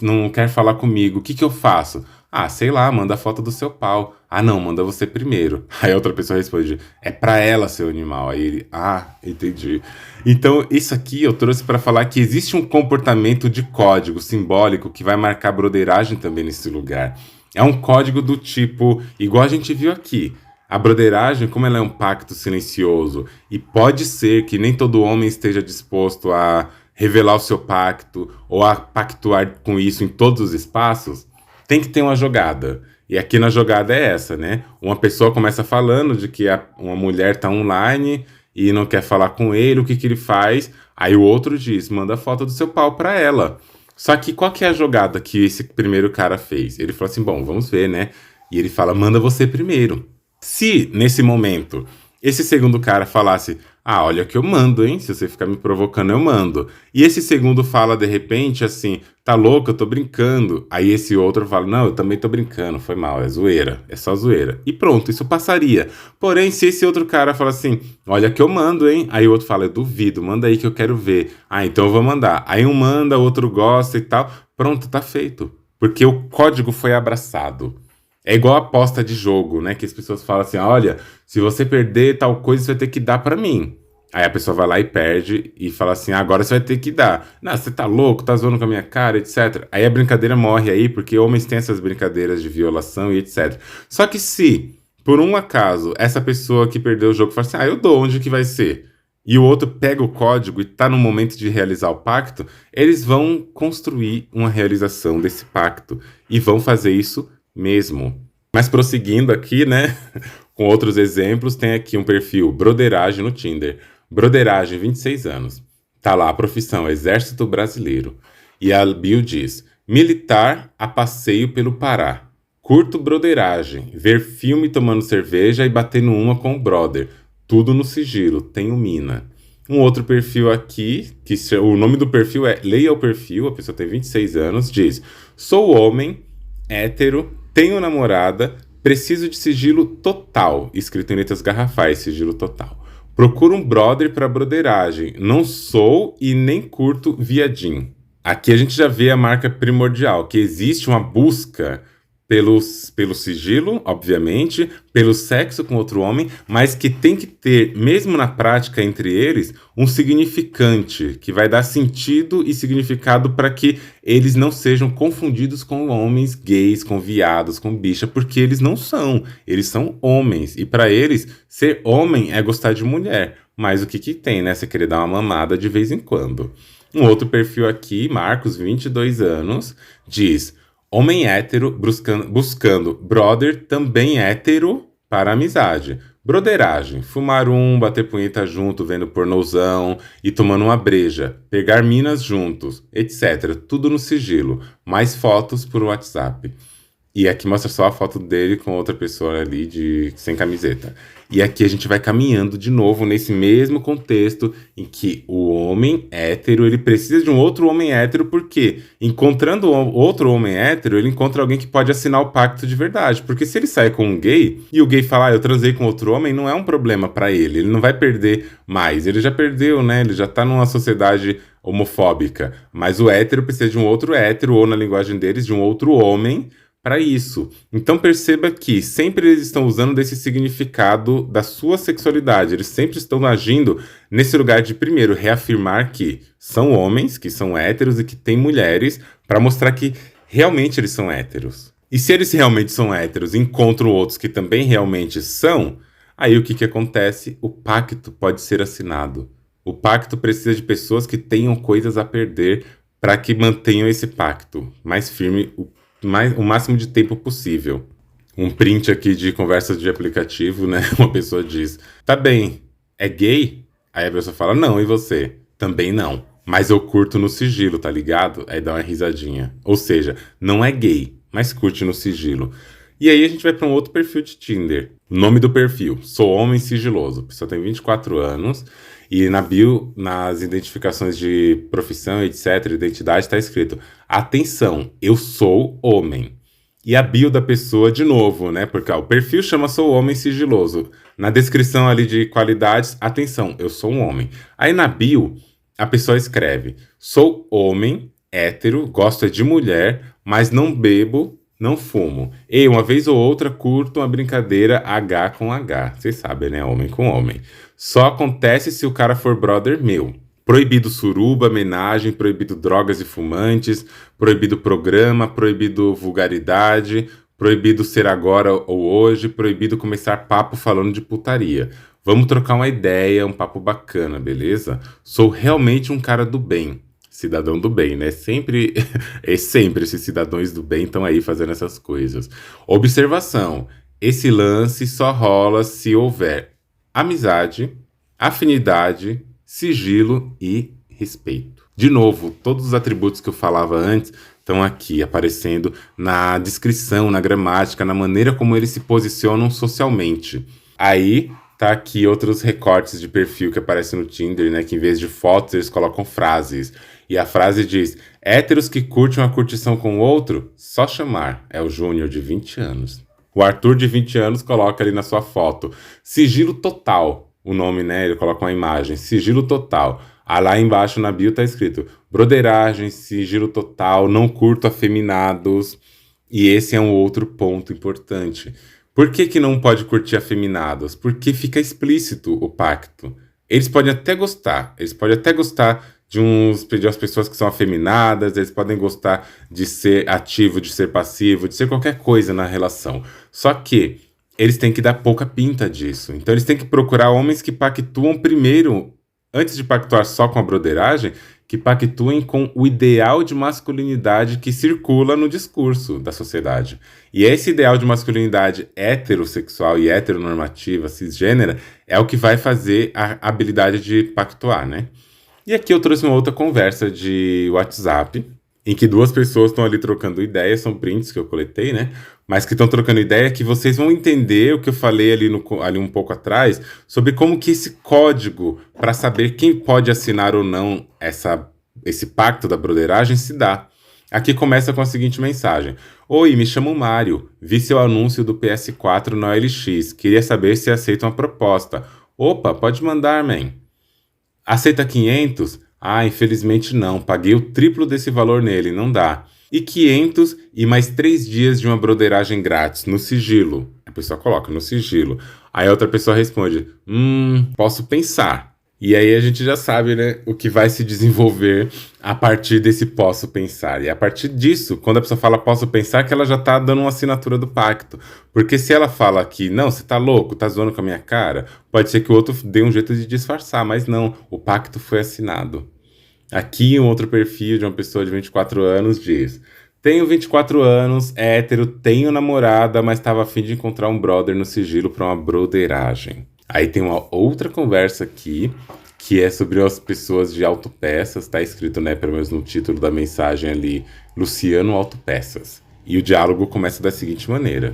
não quer falar comigo. O que eu faço? Ah, sei lá, manda a foto do seu pau. Ah, não, manda você primeiro. Aí a outra pessoa responde: é pra ela, seu animal. Aí ele: ah, entendi. Então, isso aqui eu trouxe para falar que existe um comportamento de código simbólico que vai marcar broderagem também nesse lugar. É um código do tipo, igual a gente viu aqui. A broderagem, como ela é um pacto silencioso, e pode ser que nem todo homem esteja disposto a revelar o seu pacto ou a pactuar com isso em todos os espaços, tem que ter uma jogada. E aqui na jogada é essa, né? Uma pessoa começa falando de que uma mulher tá online e não quer falar com ele, o que ele faz? Aí o outro diz: manda foto do seu pau pra ela. Só que qual que é a jogada que esse primeiro cara fez? Ele falou assim: bom, vamos ver, né? E ele fala: manda você primeiro. Se, nesse momento, esse segundo cara falasse: ah, olha que eu mando, hein? Se você ficar me provocando, eu mando. E esse segundo fala, de repente, assim: tá louco, eu tô brincando. Aí esse outro fala: não, eu também tô brincando, foi mal, é zoeira, é só zoeira. E pronto, isso passaria. Porém, se esse outro cara fala assim: olha que eu mando, hein? Aí o outro fala: eu duvido, manda aí que eu quero ver. Ah, então eu vou mandar. Aí um manda, o outro gosta e tal. Pronto, tá feito. Porque o código foi abraçado. É igual a aposta de jogo, né? Que as pessoas falam assim: olha, se você perder tal coisa, você vai ter que dar pra mim. Aí a pessoa vai lá e perde e fala assim: agora você vai ter que dar. Não, você tá louco, tá zoando com a minha cara, etc. Aí a brincadeira morre aí, porque homens têm essas brincadeiras de violação e etc. Só que se, por um acaso, essa pessoa que perdeu o jogo fala assim: ah, eu dou, onde que vai ser? E o outro pega o código e tá no momento de realizar o pacto, eles vão construir uma realização desse pacto e vão fazer isso mesmo. Mas prosseguindo aqui, né, com outros exemplos, tem aqui um perfil broderagem no Tinder. Broderagem, 26 anos. Tá lá a profissão, Exército Brasileiro. E a bio diz: militar a passeio pelo Pará. Curto broderagem, ver filme tomando cerveja e batendo uma com o brother. Tudo no sigilo, tenho mina. Um outro perfil aqui, o nome do perfil é Leia o Perfil, a pessoa tem 26 anos, diz: sou homem, hétero, tenho namorada, preciso de sigilo total, escrito em letras garrafais, sigilo total. Procuro um brother para broderagem, não sou e nem curto viadinho. Aqui a gente já vê a marca primordial, que existe uma busca pelo sigilo, obviamente, pelo sexo com outro homem, mas que tem que ter, mesmo na prática entre eles, um significante, que vai dar sentido e significado para que eles não sejam confundidos com homens gays, com viados, com bicha, porque eles não são, eles são homens, e para eles, ser homem é gostar de mulher, mas o que tem, né? Você querer dar uma mamada de vez em quando. Um outro perfil aqui, Marcos, 22 anos, diz: homem hétero buscando brother também hétero para amizade. Broderagem, fumar bater punheta junto, vendo pornozão e tomando uma breja, pegar minas juntos, etc. Tudo no sigilo. Mais fotos por WhatsApp. E aqui mostra só a foto dele com outra pessoa ali sem camiseta. E aqui a gente vai caminhando de novo nesse mesmo contexto em que o homem hétero, ele precisa de um outro homem hétero, porque encontrando outro homem hétero, ele encontra alguém que pode assinar o pacto de verdade. Porque se ele sai com um gay, e o gay fala, eu transei com outro homem, não é um problema pra ele não vai perder mais. Ele já perdeu, né? Ele já tá numa sociedade homofóbica. Mas o hétero precisa de um outro hétero, ou na linguagem deles, de um outro homem, para isso. Então perceba que sempre eles estão usando desse significado da sua sexualidade. Eles sempre estão agindo nesse lugar de, primeiro, reafirmar que são homens, que são héteros e que têm mulheres, para mostrar que realmente eles são héteros. E se eles realmente são héteros e encontram outros que também realmente são, aí o que acontece? O pacto pode ser assinado. O pacto precisa de pessoas que tenham coisas a perder para que mantenham esse pacto mais firme o máximo de tempo possível. Um print aqui de conversa de aplicativo, né? Uma pessoa diz: tá bem, é gay? Aí a pessoa fala: não, e você? Também não. Mas eu curto no sigilo, tá ligado? Aí dá uma risadinha. Ou seja, não é gay, mas curte no sigilo. E aí a gente vai para um outro perfil de Tinder. O nome do perfil: sou homem sigiloso. A pessoa tem 24 anos. E na bio, nas identificações de profissão, etc., identidade, está escrito: atenção, eu sou homem. E a bio da pessoa, de novo, né? Porque o perfil chama sou homem sigiloso. Na descrição ali de qualidades, atenção, eu sou um homem. Aí na bio, a pessoa escreve: sou homem, hétero, gosto de mulher, mas não bebo, não fumo. E uma vez ou outra curto uma brincadeira H com H. Vocês sabem, né? Homem com homem. Só acontece se o cara for brother meu. Proibido suruba, homenagem, proibido drogas e fumantes, proibido programa, proibido vulgaridade, proibido ser agora ou hoje, proibido começar papo falando de putaria. Vamos trocar uma ideia, um papo bacana, beleza? Sou realmente um cara do bem. Cidadão do bem, né? Sempre esses cidadãos do bem estão aí fazendo essas coisas. Observação: esse lance só rola se houver amizade, afinidade, sigilo e respeito. De novo, todos os atributos que eu falava antes estão aqui aparecendo na descrição, na gramática, na maneira como eles se posicionam socialmente. Aí tá aqui outros recortes de perfil que aparecem no Tinder, né? Que em vez de fotos eles colocam frases. E a frase diz: héteros que curtem uma curtição com o outro, só chamar. É o Júnior, de 20 anos. O Arthur, de 20 anos, coloca ali na sua foto: sigilo total. O nome, né? Ele coloca uma imagem: sigilo total. Aí lá embaixo na bio tá escrito: broderagem, sigilo total, não curto afeminados. E esse é um outro ponto importante. Por que não pode curtir afeminados? Porque fica explícito o pacto. Eles podem até gostar de umas pessoas que são afeminadas, eles podem gostar de ser ativo, de ser passivo, de ser qualquer coisa na relação. Só que eles têm que dar pouca pinta disso. Então eles têm que procurar homens que pactuam primeiro, antes de pactuar só com a broderagem, que pactuem com o ideal de masculinidade que circula no discurso da sociedade. E esse ideal de masculinidade heterossexual e heteronormativa, cisgênera, é o que vai fazer a habilidade de pactuar, né? E aqui eu trouxe uma outra conversa de WhatsApp, em que duas pessoas estão ali trocando ideias, são prints que eu coletei, né? Mas que estão trocando ideia, que vocês vão entender o que eu falei ali um pouco atrás, sobre como que esse código, para saber quem pode assinar ou não esse pacto da broderagem, se dá. Aqui começa com a seguinte mensagem. Oi, me chamo Mário. Vi seu anúncio do PS4 na OLX. Queria saber se aceita uma proposta. Opa, pode mandar, man. Aceita 500? Ah, infelizmente não. Paguei o triplo desse valor nele, não dá. E 500 e mais 3 dias de uma broderagem grátis, no sigilo. A pessoa coloca no sigilo. Aí a outra pessoa responde, posso pensar. E aí a gente já sabe, né, o que vai se desenvolver a partir desse posso pensar. E a partir disso, quando a pessoa fala posso pensar, que ela já tá dando uma assinatura do pacto. Porque se ela fala que, não, você tá louco, tá zoando com a minha cara, pode ser que o outro dê um jeito de disfarçar, mas não, o pacto foi assinado. Aqui um outro perfil de uma pessoa de 24 anos diz: tenho 24 anos, é hétero, tenho namorada, mas estava a fim de encontrar um brother no sigilo para uma broderagem. Aí tem uma outra conversa aqui, que é sobre as pessoas de autopeças, tá escrito, né, pelo menos no título da mensagem ali, Luciano Autopeças. E o diálogo começa da seguinte maneira.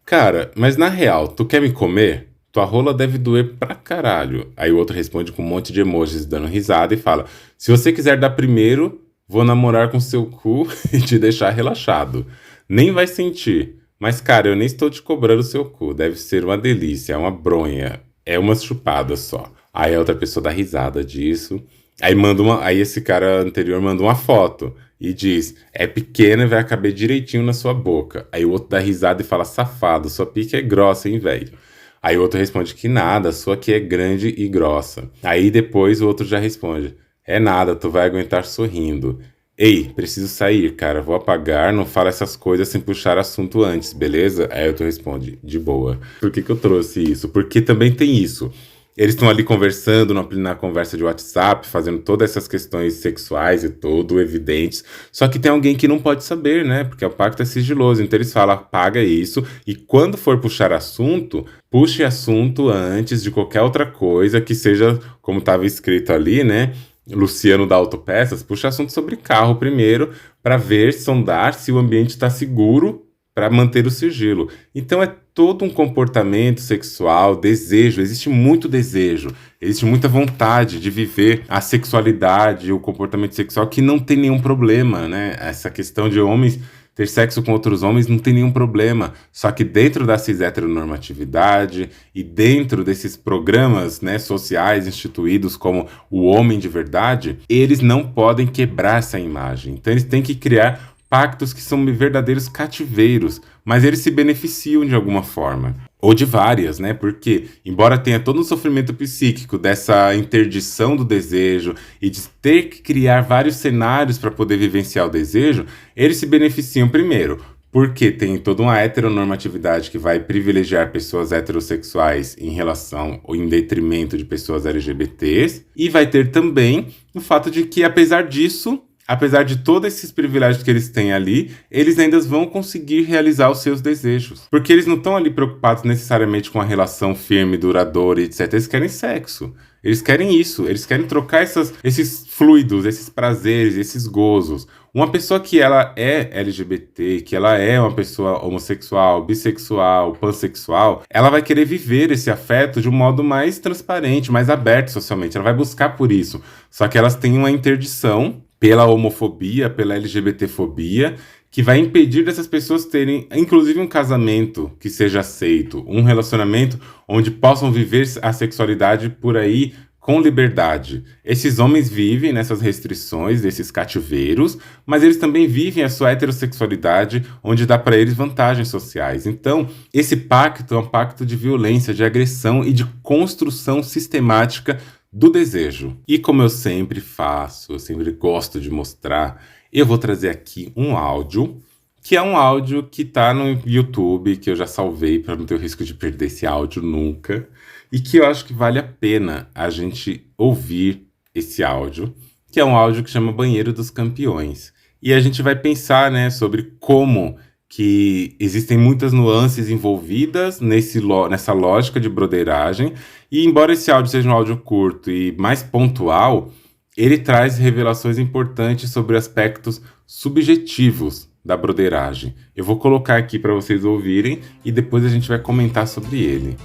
Cara, mas na real, tu quer me comer? Tua rola deve doer pra caralho. Aí o outro responde com um monte de emojis dando risada e fala: se você quiser dar primeiro, vou namorar com seu cu e te deixar relaxado. Nem vai sentir. Mas, cara, eu nem estou te cobrando seu cu. Deve ser uma delícia, é uma bronha. É umas chupadas só. Aí a outra pessoa dá risada disso. Aí esse cara anterior manda uma foto e diz: é pequena e vai caber direitinho na sua boca. Aí o outro dá risada e fala: safado, sua pica é grossa, hein, velho? Aí o outro responde que nada, a sua aqui é grande e grossa. Aí depois o outro já responde: é nada, tu vai aguentar sorrindo. Ei, preciso sair, cara, vou apagar, não fala essas coisas sem puxar assunto antes, beleza? Aí o outro responde: de boa. Por que eu trouxe isso? Porque também tem isso. Eles estão ali conversando na conversa de WhatsApp, fazendo todas essas questões sexuais e tudo evidentes. Só que tem alguém que não pode saber, né? Porque o pacto é sigiloso. Então eles falam, paga isso. E quando for puxar assunto, puxe assunto antes de qualquer outra coisa que seja, como estava escrito ali, né? Luciano da Autopeças, puxa assunto sobre carro primeiro, para ver, sondar se o ambiente está seguro para manter o sigilo. Então é todo um comportamento sexual, desejo, existe muito desejo, existe muita vontade de viver a sexualidade, o comportamento sexual que não tem nenhum problema, né? Essa questão de homens ter sexo com outros homens não tem nenhum problema, só que dentro da cis-heteronormatividade e dentro desses programas, né, sociais instituídos como o homem de verdade, eles não podem quebrar essa imagem. Então eles têm que criar pactos que são verdadeiros cativeiros, mas eles se beneficiam de alguma forma. Ou de várias, né? Porque, embora tenha todo um sofrimento psíquico dessa interdição do desejo e de ter que criar vários cenários para poder vivenciar o desejo, eles se beneficiam primeiro, porque tem toda uma heteronormatividade que vai privilegiar pessoas heterossexuais em relação ou em detrimento de pessoas LGBTs, e vai ter também o fato de que, apesar disso, apesar de todos esses privilégios que eles têm ali, eles ainda vão conseguir realizar os seus desejos. Porque eles não estão ali preocupados necessariamente com a relação firme, duradoura, etc. Eles querem sexo. Eles querem isso. Eles querem trocar esses fluidos, esses prazeres, esses gozos. Uma pessoa que ela é LGBT, que ela é uma pessoa homossexual, bissexual, pansexual, ela vai querer viver esse afeto de um modo mais transparente, mais aberto socialmente. Ela vai buscar por isso. Só que elas têm uma interdição pela homofobia, pela LGBTfobia, que vai impedir dessas pessoas terem, inclusive, um casamento que seja aceito, um relacionamento onde possam viver a sexualidade por aí com liberdade. Esses homens vivem nessas restrições, desses cativeiros, mas eles também vivem a sua heterossexualidade, onde dá para eles vantagens sociais. Então, esse pacto é um pacto de violência, de agressão e de construção sistemática do desejo. E como eu sempre faço, eu sempre gosto de mostrar, eu vou trazer aqui um áudio, que é um áudio que tá no YouTube, que eu já salvei para não ter o risco de perder esse áudio nunca, e que eu acho que vale a pena a gente ouvir esse áudio, que é um áudio que chama Banheiro dos Campeões. E a gente vai pensar, né, sobre como que existem muitas nuances envolvidas nessa lógica de broderagem, e embora esse áudio seja um áudio curto e mais pontual, ele traz revelações importantes sobre aspectos subjetivos da broderagem. Eu vou colocar aqui para vocês ouvirem e depois a gente vai comentar sobre ele.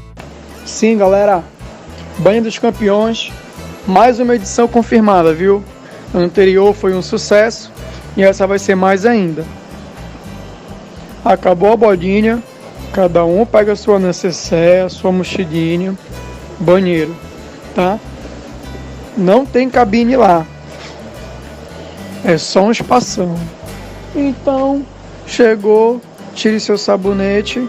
Sim, galera, Banho dos Campeões, mais uma edição confirmada, viu? A anterior foi um sucesso e essa vai ser mais ainda. Acabou a bodinha, cada um pega a sua necessaire, a sua mochilinha, banheiro, tá? Não tem cabine lá, é só um espação. Então, chegou, tire seu sabonete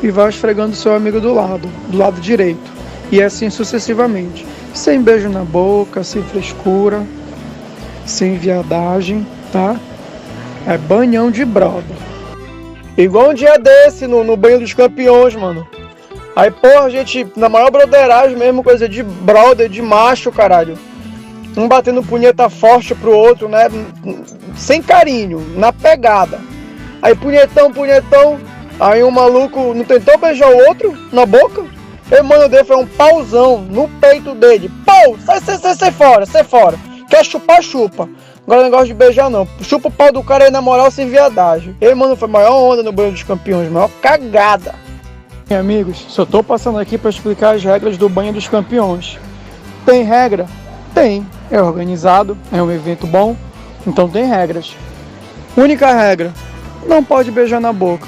e vai esfregando seu amigo do lado direito. E assim sucessivamente. Sem beijo na boca, sem frescura, sem viadagem, tá? É banhão de brother. Igual um dia desse no Banho dos Campeões, mano. Aí, porra, a gente, na maior broderagem mesmo, coisa de brother, de macho, caralho. Um batendo punheta forte pro outro, né? Sem carinho, na pegada. Aí punhetão. Aí um maluco não tentou beijar o outro na boca? E o mano dele foi um pauzão no peito dele. Pau! Sai fora. Quer chupar, chupa. Agora não gosta de beijar não. Chupa o pau do cara aí na moral sem viadagem. E mano, foi a maior onda no Banho dos Campeões, maior cagada. Amigos, só tô passando aqui para explicar as regras do Banho dos Campeões. Tem regra? Tem. É organizado, é um evento bom, então tem regras. Única regra, não pode beijar na boca.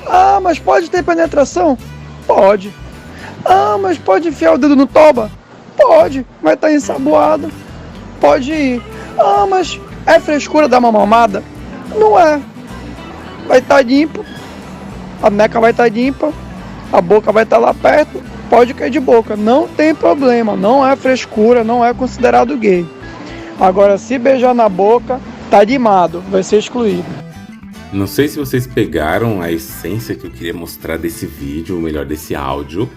Ah, mas pode ter penetração? Pode. Ah, mas pode enfiar o dedo no toba? Pode, vai estar ensaboado. Pode ir. Ah, mas é frescura dar uma mamada? Não é. Vai estar limpo, a neca vai estar limpa, a boca vai estar lá perto, pode cair de boca, não tem problema, não é frescura, não é considerado gay. Agora, se beijar na boca, tá limado, vai ser excluído. Não sei se vocês pegaram a essência que eu queria mostrar desse vídeo, ou melhor, desse áudio,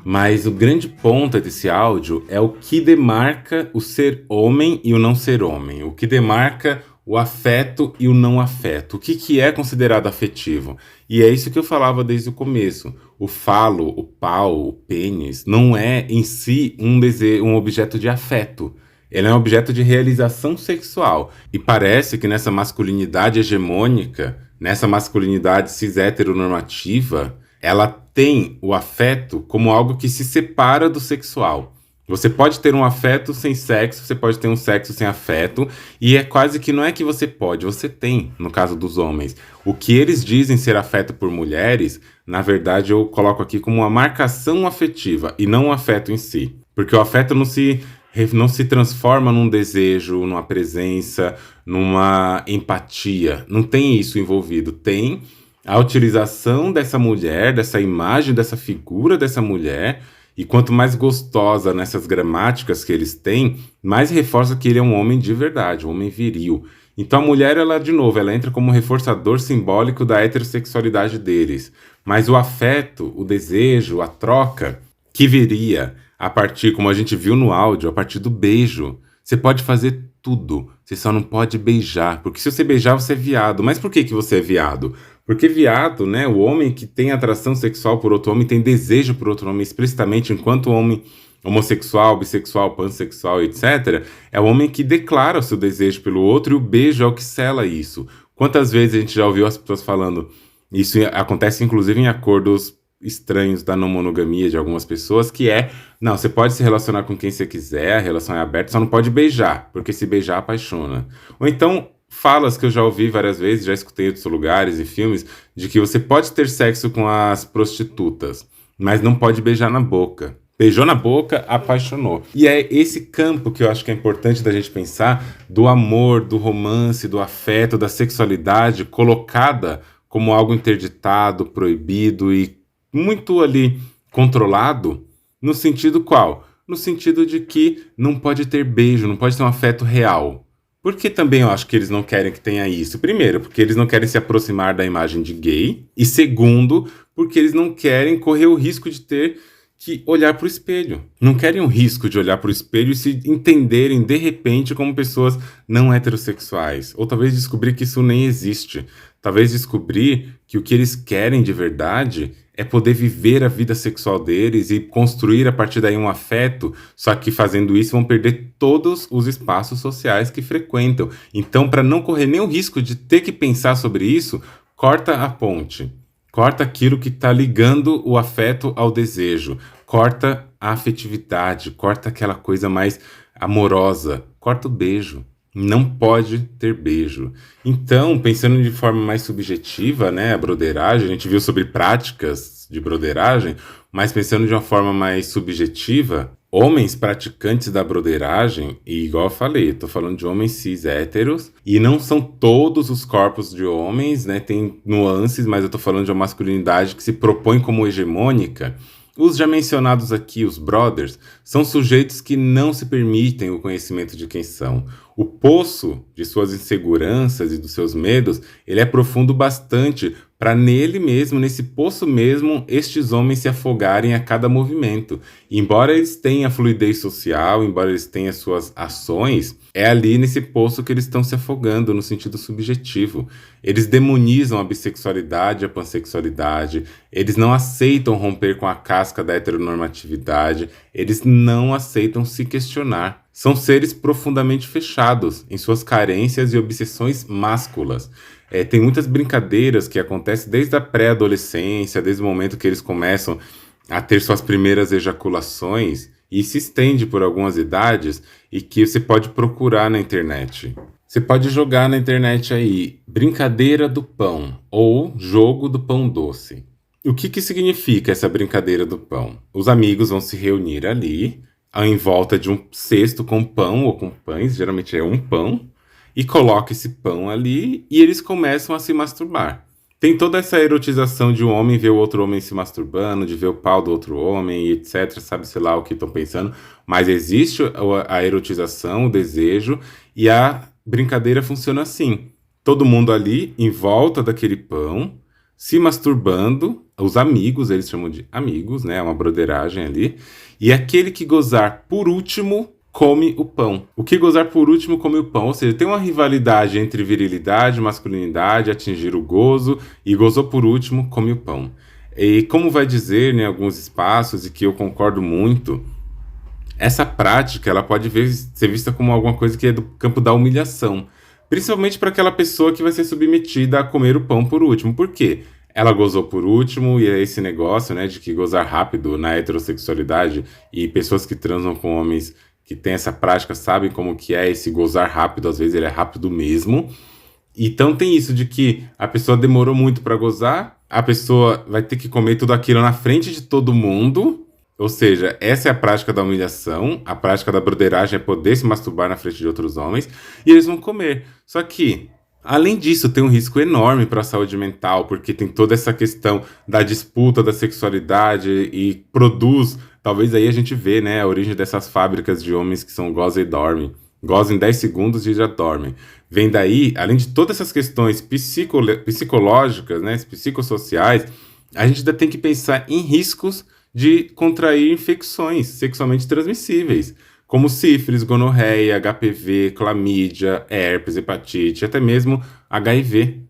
mas o grande ponto desse áudio é o que demarca o ser homem e o não ser homem, o que demarca o afeto e o não afeto, o que é considerado afetivo. E é isso que eu falava desde o começo. O falo, o pau, o pênis, não é em si um objeto de afeto. Ele é um objeto de realização sexual. E parece que nessa masculinidade hegemônica, nessa masculinidade cis-heteronormativa, ela tem o afeto como algo que se separa do sexual. Você pode ter um afeto sem sexo, você pode ter um sexo sem afeto, e é quase que não é que você pode, você tem, no caso dos homens. O que eles dizem ser afeto por mulheres, na verdade eu coloco aqui como uma marcação afetiva, e não o afeto em si. Porque o afeto não se transforma num desejo, numa presença, numa empatia. Não tem isso envolvido. Tem a utilização dessa mulher, dessa imagem, dessa figura dessa mulher. E quanto mais gostosa nessas gramáticas que eles têm, mais reforça que ele é um homem de verdade, um homem viril. Então a mulher, ela, de novo, ela entra como reforçador simbólico da heterossexualidade deles. Mas o afeto, o desejo, a troca, que viria a partir, como a gente viu no áudio, a partir do beijo. Você pode fazer tudo, você só não pode beijar. Porque se você beijar, você é viado. Mas por que você é viado? Porque viado, né, o homem que tem atração sexual por outro homem, tem desejo por outro homem explicitamente, enquanto o homem homossexual, bissexual, pansexual, etc., é o homem que declara o seu desejo pelo outro e o beijo é o que sela isso. Quantas vezes a gente já ouviu as pessoas falando, isso acontece inclusive em acordos estranhos da não monogamia de algumas pessoas, que é, não, você pode se relacionar com quem você quiser, a relação é aberta, só não pode beijar, porque se beijar apaixona. Ou então, falas que eu já ouvi várias vezes, já escutei em outros lugares e filmes, de que você pode ter sexo com as prostitutas, mas não pode beijar na boca. Beijou na boca, apaixonou. E é esse campo que eu acho que é importante da gente pensar, do amor, do romance, do afeto, da sexualidade, colocada como algo interditado, proibido e muito ali controlado, no sentido qual? No sentido de que não pode ter beijo, não pode ter um afeto real. Por que também eu acho que eles não querem que tenha isso? Primeiro, porque eles não querem se aproximar da imagem de gay. E segundo, porque eles não querem correr o risco de ter que olhar para o espelho. Não querem o risco de olhar para o espelho e se entenderem de repente como pessoas não heterossexuais. Ou talvez descobrir que isso nem existe. Talvez descobrir que o que eles querem de verdade é poder viver a vida sexual deles e construir a partir daí um afeto, só que fazendo isso vão perder todos os espaços sociais que frequentam. Então, para não correr nenhum risco de ter que pensar sobre isso, corta a ponte, corta aquilo que está ligando o afeto ao desejo, corta a afetividade, corta aquela coisa mais amorosa, corta o beijo. Não pode ter beijo. Então, pensando de forma mais subjetiva, né, a broderagem, a gente viu sobre práticas de broderagem, mas pensando de uma forma mais subjetiva, homens praticantes da broderagem, e igual eu falei, tô falando de homens cis héteros, e não são todos os corpos de homens, né, tem nuances, mas eu tô falando de uma masculinidade que se propõe como hegemônica. Os já mencionados aqui, os brothers, são sujeitos que não se permitem o conhecimento de quem são. O poço de suas inseguranças e dos seus medos, ele é profundo bastante para nele mesmo, nesse poço mesmo, estes homens se afogarem a cada movimento. E embora eles tenham a fluidez social, embora eles tenham suas ações, é ali nesse poço que eles estão se afogando no sentido subjetivo. Eles demonizam a bissexualidade, a pansexualidade, eles não aceitam romper com a casca da heteronormatividade, eles não aceitam se questionar. São seres profundamente fechados em suas carências e obsessões másculas. Tem muitas brincadeiras que acontecem desde a pré-adolescência, desde o momento que eles começam a ter suas primeiras ejaculações, e se estende por algumas idades, e que você pode procurar na internet. Você pode jogar na internet aí, brincadeira do pão, ou jogo do pão doce. O que significa essa brincadeira do pão? Os amigos vão se reunir ali, em volta de um cesto com pão ou com pães, geralmente é um pão, e coloca esse pão ali e eles começam a se masturbar. Tem toda essa erotização de um homem ver o outro homem se masturbando, de ver o pau do outro homem, etc. Sabe-se lá o que estão pensando, mas existe a erotização, o desejo, e a brincadeira funciona assim. Todo mundo ali em volta daquele pão, se masturbando, os amigos, eles chamam de amigos, né? É uma broderagem ali. E aquele que gozar por último come o pão. O que gozar por último come o pão. Ou seja, tem uma rivalidade entre virilidade, masculinidade, atingir o gozo, e gozou por último come o pão. E como vai dizer em alguns espaços, e que eu concordo muito, essa prática ela pode ser vista como alguma coisa que é do campo da humilhação. Principalmente para aquela pessoa que vai ser submetida a comer o pão por último. Por quê? Ela gozou por último, e é esse negócio, né, de que gozar rápido na heterossexualidade, e pessoas que transam com homens que têm essa prática sabem como que é esse gozar rápido, às vezes ele é rápido mesmo. Então tem isso de que a pessoa demorou muito para gozar, a pessoa vai ter que comer tudo aquilo na frente de todo mundo, ou seja, essa é a prática da humilhação, a prática da broderagem é poder se masturbar na frente de outros homens, e eles vão comer. Só que, além disso, tem um risco enorme para a saúde mental, porque tem toda essa questão da disputa da sexualidade e produz, talvez aí a gente vê, né, a origem dessas fábricas de homens que são goza e dorme. Goza em 10 segundos e já dormem. Vem daí, além de todas essas questões psicológicas, né, psicossociais, a gente ainda tem que pensar em riscos de contrair infecções sexualmente transmissíveis, como sífilis, gonorreia, HPV, clamídia, herpes, hepatite, até mesmo HIV.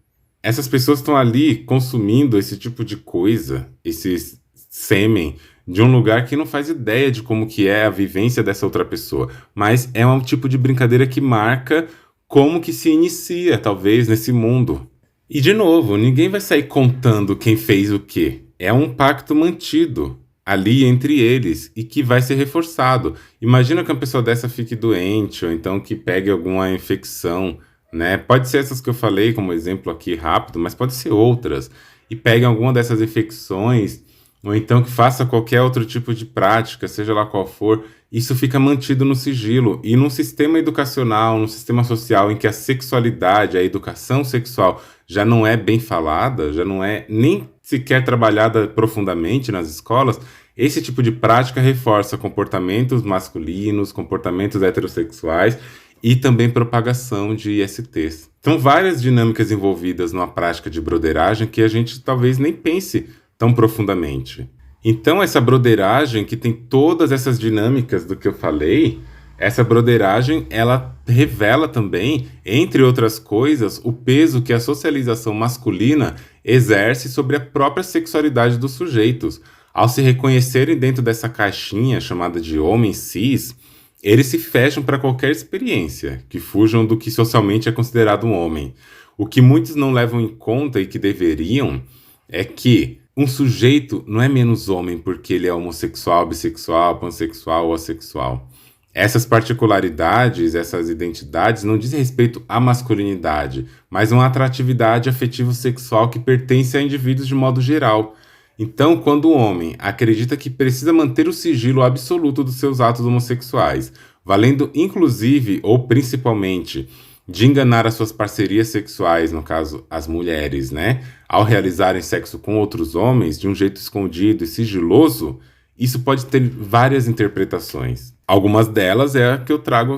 Essas pessoas estão ali consumindo esse tipo de coisa, esse sêmen, de um lugar que não faz ideia de como que é a vivência dessa outra pessoa. Mas é um tipo de brincadeira que marca como que se inicia, talvez, nesse mundo. E, de novo, ninguém vai sair contando quem fez o quê. É um pacto mantido ali entre eles, e que vai ser reforçado. Imagina que uma pessoa dessa fique doente, ou então que pegue alguma infecção, né? Pode ser essas que eu falei como exemplo aqui rápido, mas pode ser outras. E pegue alguma dessas infecções, ou então que faça qualquer outro tipo de prática, seja lá qual for, isso fica mantido no sigilo. E num sistema educacional, num sistema social em que a sexualidade, a educação sexual já não é bem falada, já não é nem sequer trabalhada profundamente nas escolas, esse tipo de prática reforça comportamentos masculinos, comportamentos heterossexuais e também propagação de ISTs. Então, várias dinâmicas envolvidas numa prática de broderagem que a gente talvez nem pense tão profundamente. Então, essa broderagem que tem todas essas dinâmicas do que eu falei, essa broderagem, ela revela também, entre outras coisas, o peso que a socialização masculina exerce sobre a própria sexualidade dos sujeitos. Ao se reconhecerem dentro dessa caixinha chamada de homem cis, eles se fecham para qualquer experiência que fujam do que socialmente é considerado um homem. O que muitos não levam em conta e que deveriam é que um sujeito não é menos homem porque ele é homossexual, bissexual, pansexual ou assexual. Essas particularidades, essas identidades não dizem respeito à masculinidade, mas a uma atratividade afetivo-sexual que pertence a indivíduos de modo geral. Então, quando o homem acredita que precisa manter o sigilo absoluto dos seus atos homossexuais, valendo inclusive ou principalmente de enganar as suas parcerias sexuais, no caso as mulheres, né, ao realizarem sexo com outros homens de um jeito escondido e sigiloso, isso pode ter várias interpretações. Algumas delas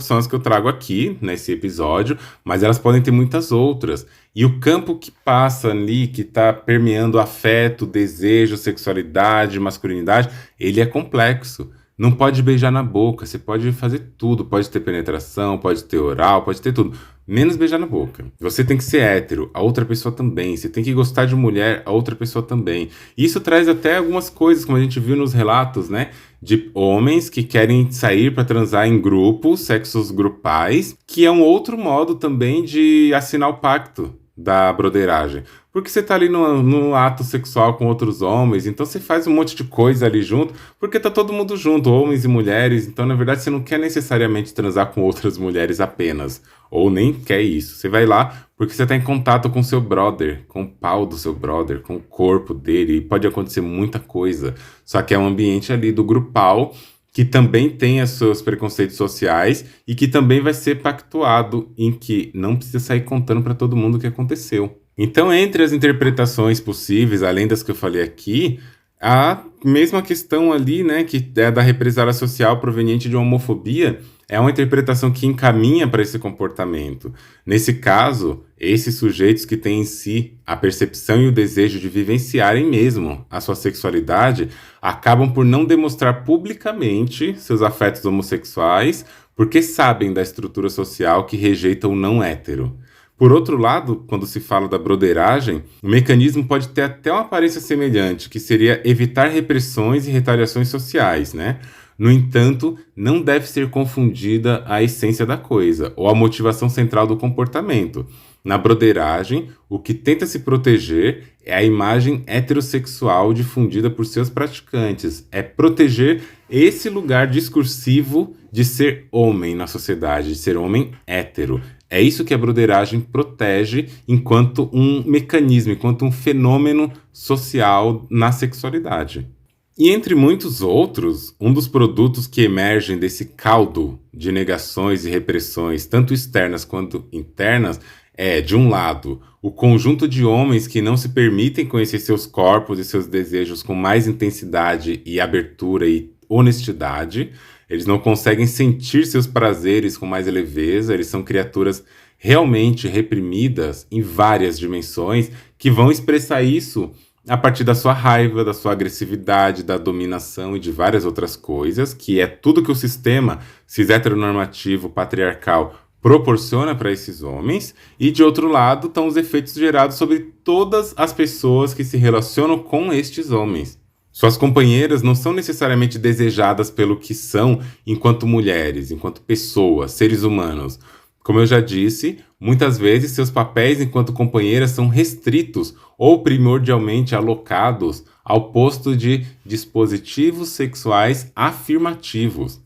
são as que eu trago aqui nesse episódio, mas elas podem ter muitas outras. E o campo que passa ali, que está permeando afeto, desejo, sexualidade, masculinidade, ele é complexo. Não pode beijar na boca, você pode fazer tudo, pode ter penetração, pode ter oral, pode ter tudo, menos beijar na boca. Você tem que ser hétero, a outra pessoa também. Você tem que gostar de mulher, a outra pessoa também. Isso traz até algumas coisas, como a gente viu nos relatos, né? De homens que querem sair para transar em grupos, sexos grupais, que é um outro modo também de assinar o pacto da broderagem. Porque você tá ali no ato sexual com outros homens, então você faz um monte de coisa ali junto, porque tá todo mundo junto, homens e mulheres, então na verdade você não quer necessariamente transar com outras mulheres apenas, ou nem quer isso. Você vai lá porque você tá em contato com o seu brother, com o pau do seu brother, com o corpo dele, e pode acontecer muita coisa. Só que é um ambiente ali do grupal, que também tem os seus preconceitos sociais e que também vai ser pactuado em que não precisa sair contando para todo mundo o que aconteceu. Então, entre as interpretações possíveis, além das que eu falei aqui, a mesma questão ali, né, que é da represália social proveniente de uma homofobia, é uma interpretação que encaminha para esse comportamento. Nesse caso, esses sujeitos que têm em si a percepção e o desejo de vivenciarem mesmo a sua sexualidade, acabam por não demonstrar publicamente seus afetos homossexuais, porque sabem da estrutura social que rejeita o não hétero. Por outro lado, quando se fala da broderagem, o mecanismo pode ter até uma aparência semelhante, que seria evitar repressões e retaliações sociais, né? No entanto, não deve ser confundida a essência da coisa, ou a motivação central do comportamento. Na broderagem, o que tenta se proteger é a imagem heterossexual difundida por seus praticantes. É proteger esse lugar discursivo de ser homem na sociedade, de ser homem hétero. É isso que a broderagem protege enquanto um mecanismo, enquanto um fenômeno social na sexualidade. E entre muitos outros, um dos produtos que emergem desse caldo de negações e repressões, tanto externas quanto internas, é, de um lado, o conjunto de homens que não se permitem conhecer seus corpos e seus desejos com mais intensidade e abertura e honestidade. Eles não conseguem sentir seus prazeres com mais leveza, eles são criaturas realmente reprimidas em várias dimensões que vão expressar isso a partir da sua raiva, da sua agressividade, da dominação e de várias outras coisas, que é tudo que o sistema cis heteronormativo patriarcal proporciona para esses homens, e de outro lado estão os efeitos gerados sobre todas as pessoas que se relacionam com estes homens. Suas companheiras não são necessariamente desejadas pelo que são enquanto mulheres, enquanto pessoas, seres humanos. Como eu já disse, muitas vezes seus papéis enquanto companheiras são restritos ou primordialmente alocados ao posto de dispositivos sexuais afirmativos.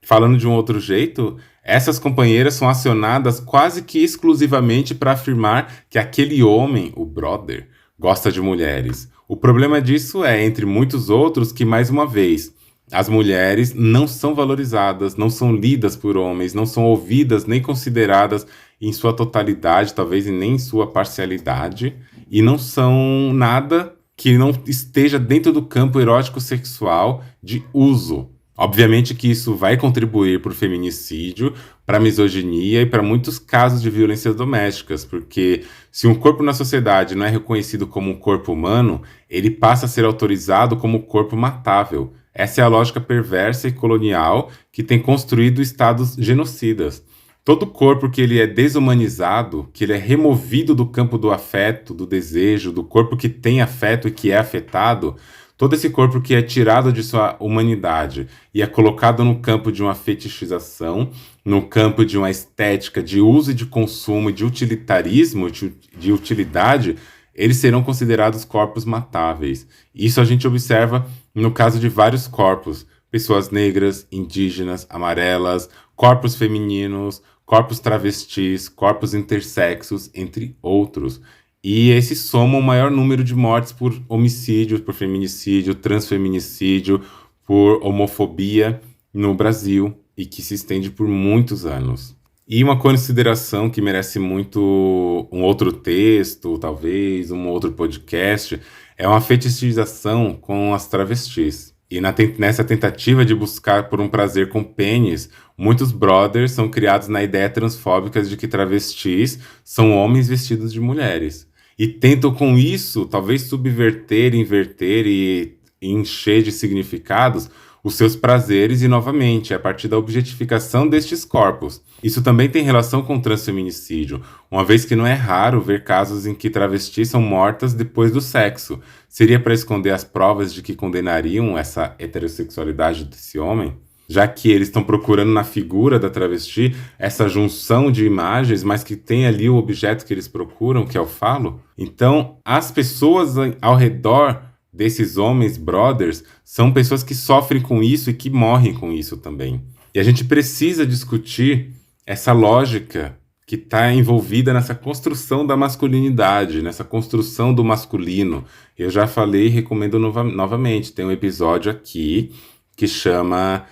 Falando de um outro jeito, essas companheiras são acionadas quase que exclusivamente para afirmar que aquele homem, o brother, gosta de mulheres. O problema disso é, entre muitos outros, que, mais uma vez, as mulheres não são valorizadas, não são lidas por homens, não são ouvidas nem consideradas em sua totalidade, talvez nem em sua parcialidade, e não são nada que não esteja dentro do campo erótico-sexual de uso. Obviamente que isso vai contribuir para o feminicídio, para a misoginia e para muitos casos de violências domésticas, porque se um corpo na sociedade não é reconhecido como um corpo humano, ele passa a ser autorizado como corpo matável. Essa é a lógica perversa e colonial que tem construído estados genocidas. Todo corpo que ele é desumanizado, que ele é removido do campo do afeto, do desejo, do corpo que tem afeto e que é afetado, todo esse corpo que é tirado de sua humanidade e é colocado no campo de uma fetichização, no campo de uma estética de uso e de consumo, e de utilitarismo, de utilidade, eles serão considerados corpos matáveis. Isso a gente observa no caso de vários corpos. Pessoas negras, indígenas, amarelas, corpos femininos, corpos travestis, corpos intersexos, entre outros. E esses somam o maior número de mortes por homicídio, por feminicídio, transfeminicídio, por homofobia no Brasil, e que se estende por muitos anos. E uma consideração que merece muito um outro texto, talvez, um outro podcast, é uma fetichização com as travestis. E nessa tentativa de buscar por um prazer com pênis, muitos brothers são criados na ideia transfóbica de que travestis são homens vestidos de mulheres. E tentam com isso, talvez subverter, inverter e encher de significados os seus prazeres e, novamente, a partir da objetificação destes corpos. Isso também tem relação com o transfeminicídio, uma vez que não é raro ver casos em que travestis são mortas depois do sexo. Seria para esconder as provas de que condenariam essa heterossexualidade desse homem? Já que eles estão procurando na figura da travesti essa junção de imagens, mas que tem ali o objeto que eles procuram, que é o falo? Então, as pessoas ao redor desses homens brothers são pessoas que sofrem com isso e que morrem com isso também. E a gente precisa discutir essa lógica que está envolvida nessa construção da masculinidade, nessa construção do masculino. Eu já falei e recomendo novamente. Tem um episódio aqui que chama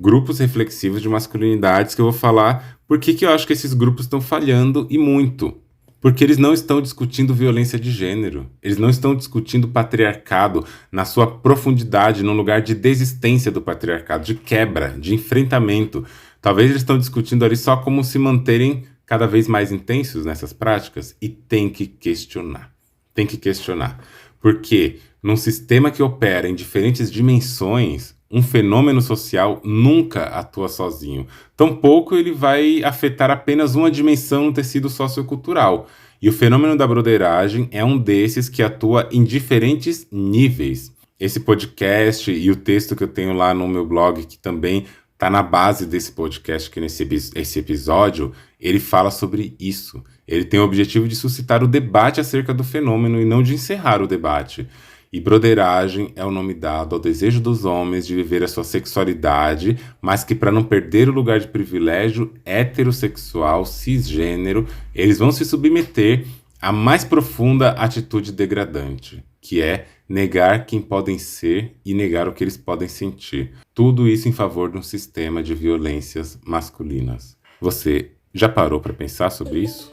Grupos Reflexivos de Masculinidades, que eu vou falar por que eu acho que esses grupos estão falhando e muito. Porque eles não estão discutindo violência de gênero. Eles não estão discutindo patriarcado na sua profundidade, num lugar de desistência do patriarcado, de quebra, de enfrentamento. Talvez eles estão discutindo ali só como se manterem cada vez mais intensos nessas práticas. E tem que questionar. Tem que questionar. Porque num sistema que opera em diferentes dimensões, um fenômeno social nunca atua sozinho. Tampouco ele vai afetar apenas uma dimensão no tecido sociocultural. E o fenômeno da broderagem é um desses que atua em diferentes níveis. Esse podcast e o texto que eu tenho lá no meu blog, que também está na base desse podcast, que esse episódio, ele fala sobre isso. Ele tem o objetivo de suscitar o debate acerca do fenômeno e não de encerrar o debate. E broderagem é o nome dado ao desejo dos homens de viver a sua sexualidade, mas que, para não perder o lugar de privilégio heterossexual, cisgênero, eles vão se submeter à mais profunda atitude degradante, que é negar quem podem ser e negar o que eles podem sentir. Tudo isso em favor de um sistema de violências masculinas. Você já parou para pensar sobre isso?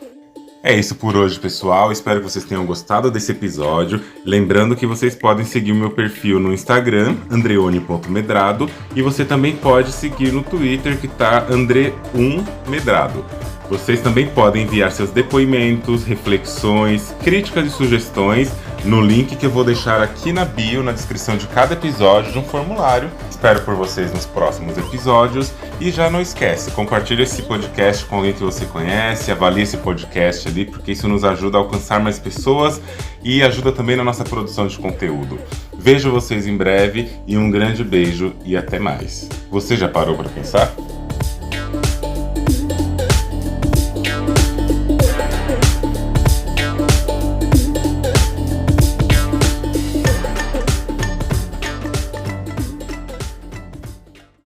É isso por hoje, pessoal. Espero que vocês tenham gostado desse episódio. Lembrando que vocês podem seguir o meu perfil no Instagram, andreone.medrado, e você também pode seguir no Twitter, que tá andre1medrado. Vocês também podem enviar seus depoimentos, reflexões, críticas e sugestões no link que eu vou deixar aqui na bio, na descrição de cada episódio, de um formulário. Espero por vocês nos próximos episódios. E já não esquece, compartilhe esse podcast com alguém que você conhece, avalie esse podcast ali, porque isso nos ajuda a alcançar mais pessoas e ajuda também na nossa produção de conteúdo. Vejo vocês em breve e um grande beijo e até mais. Você já parou para pensar?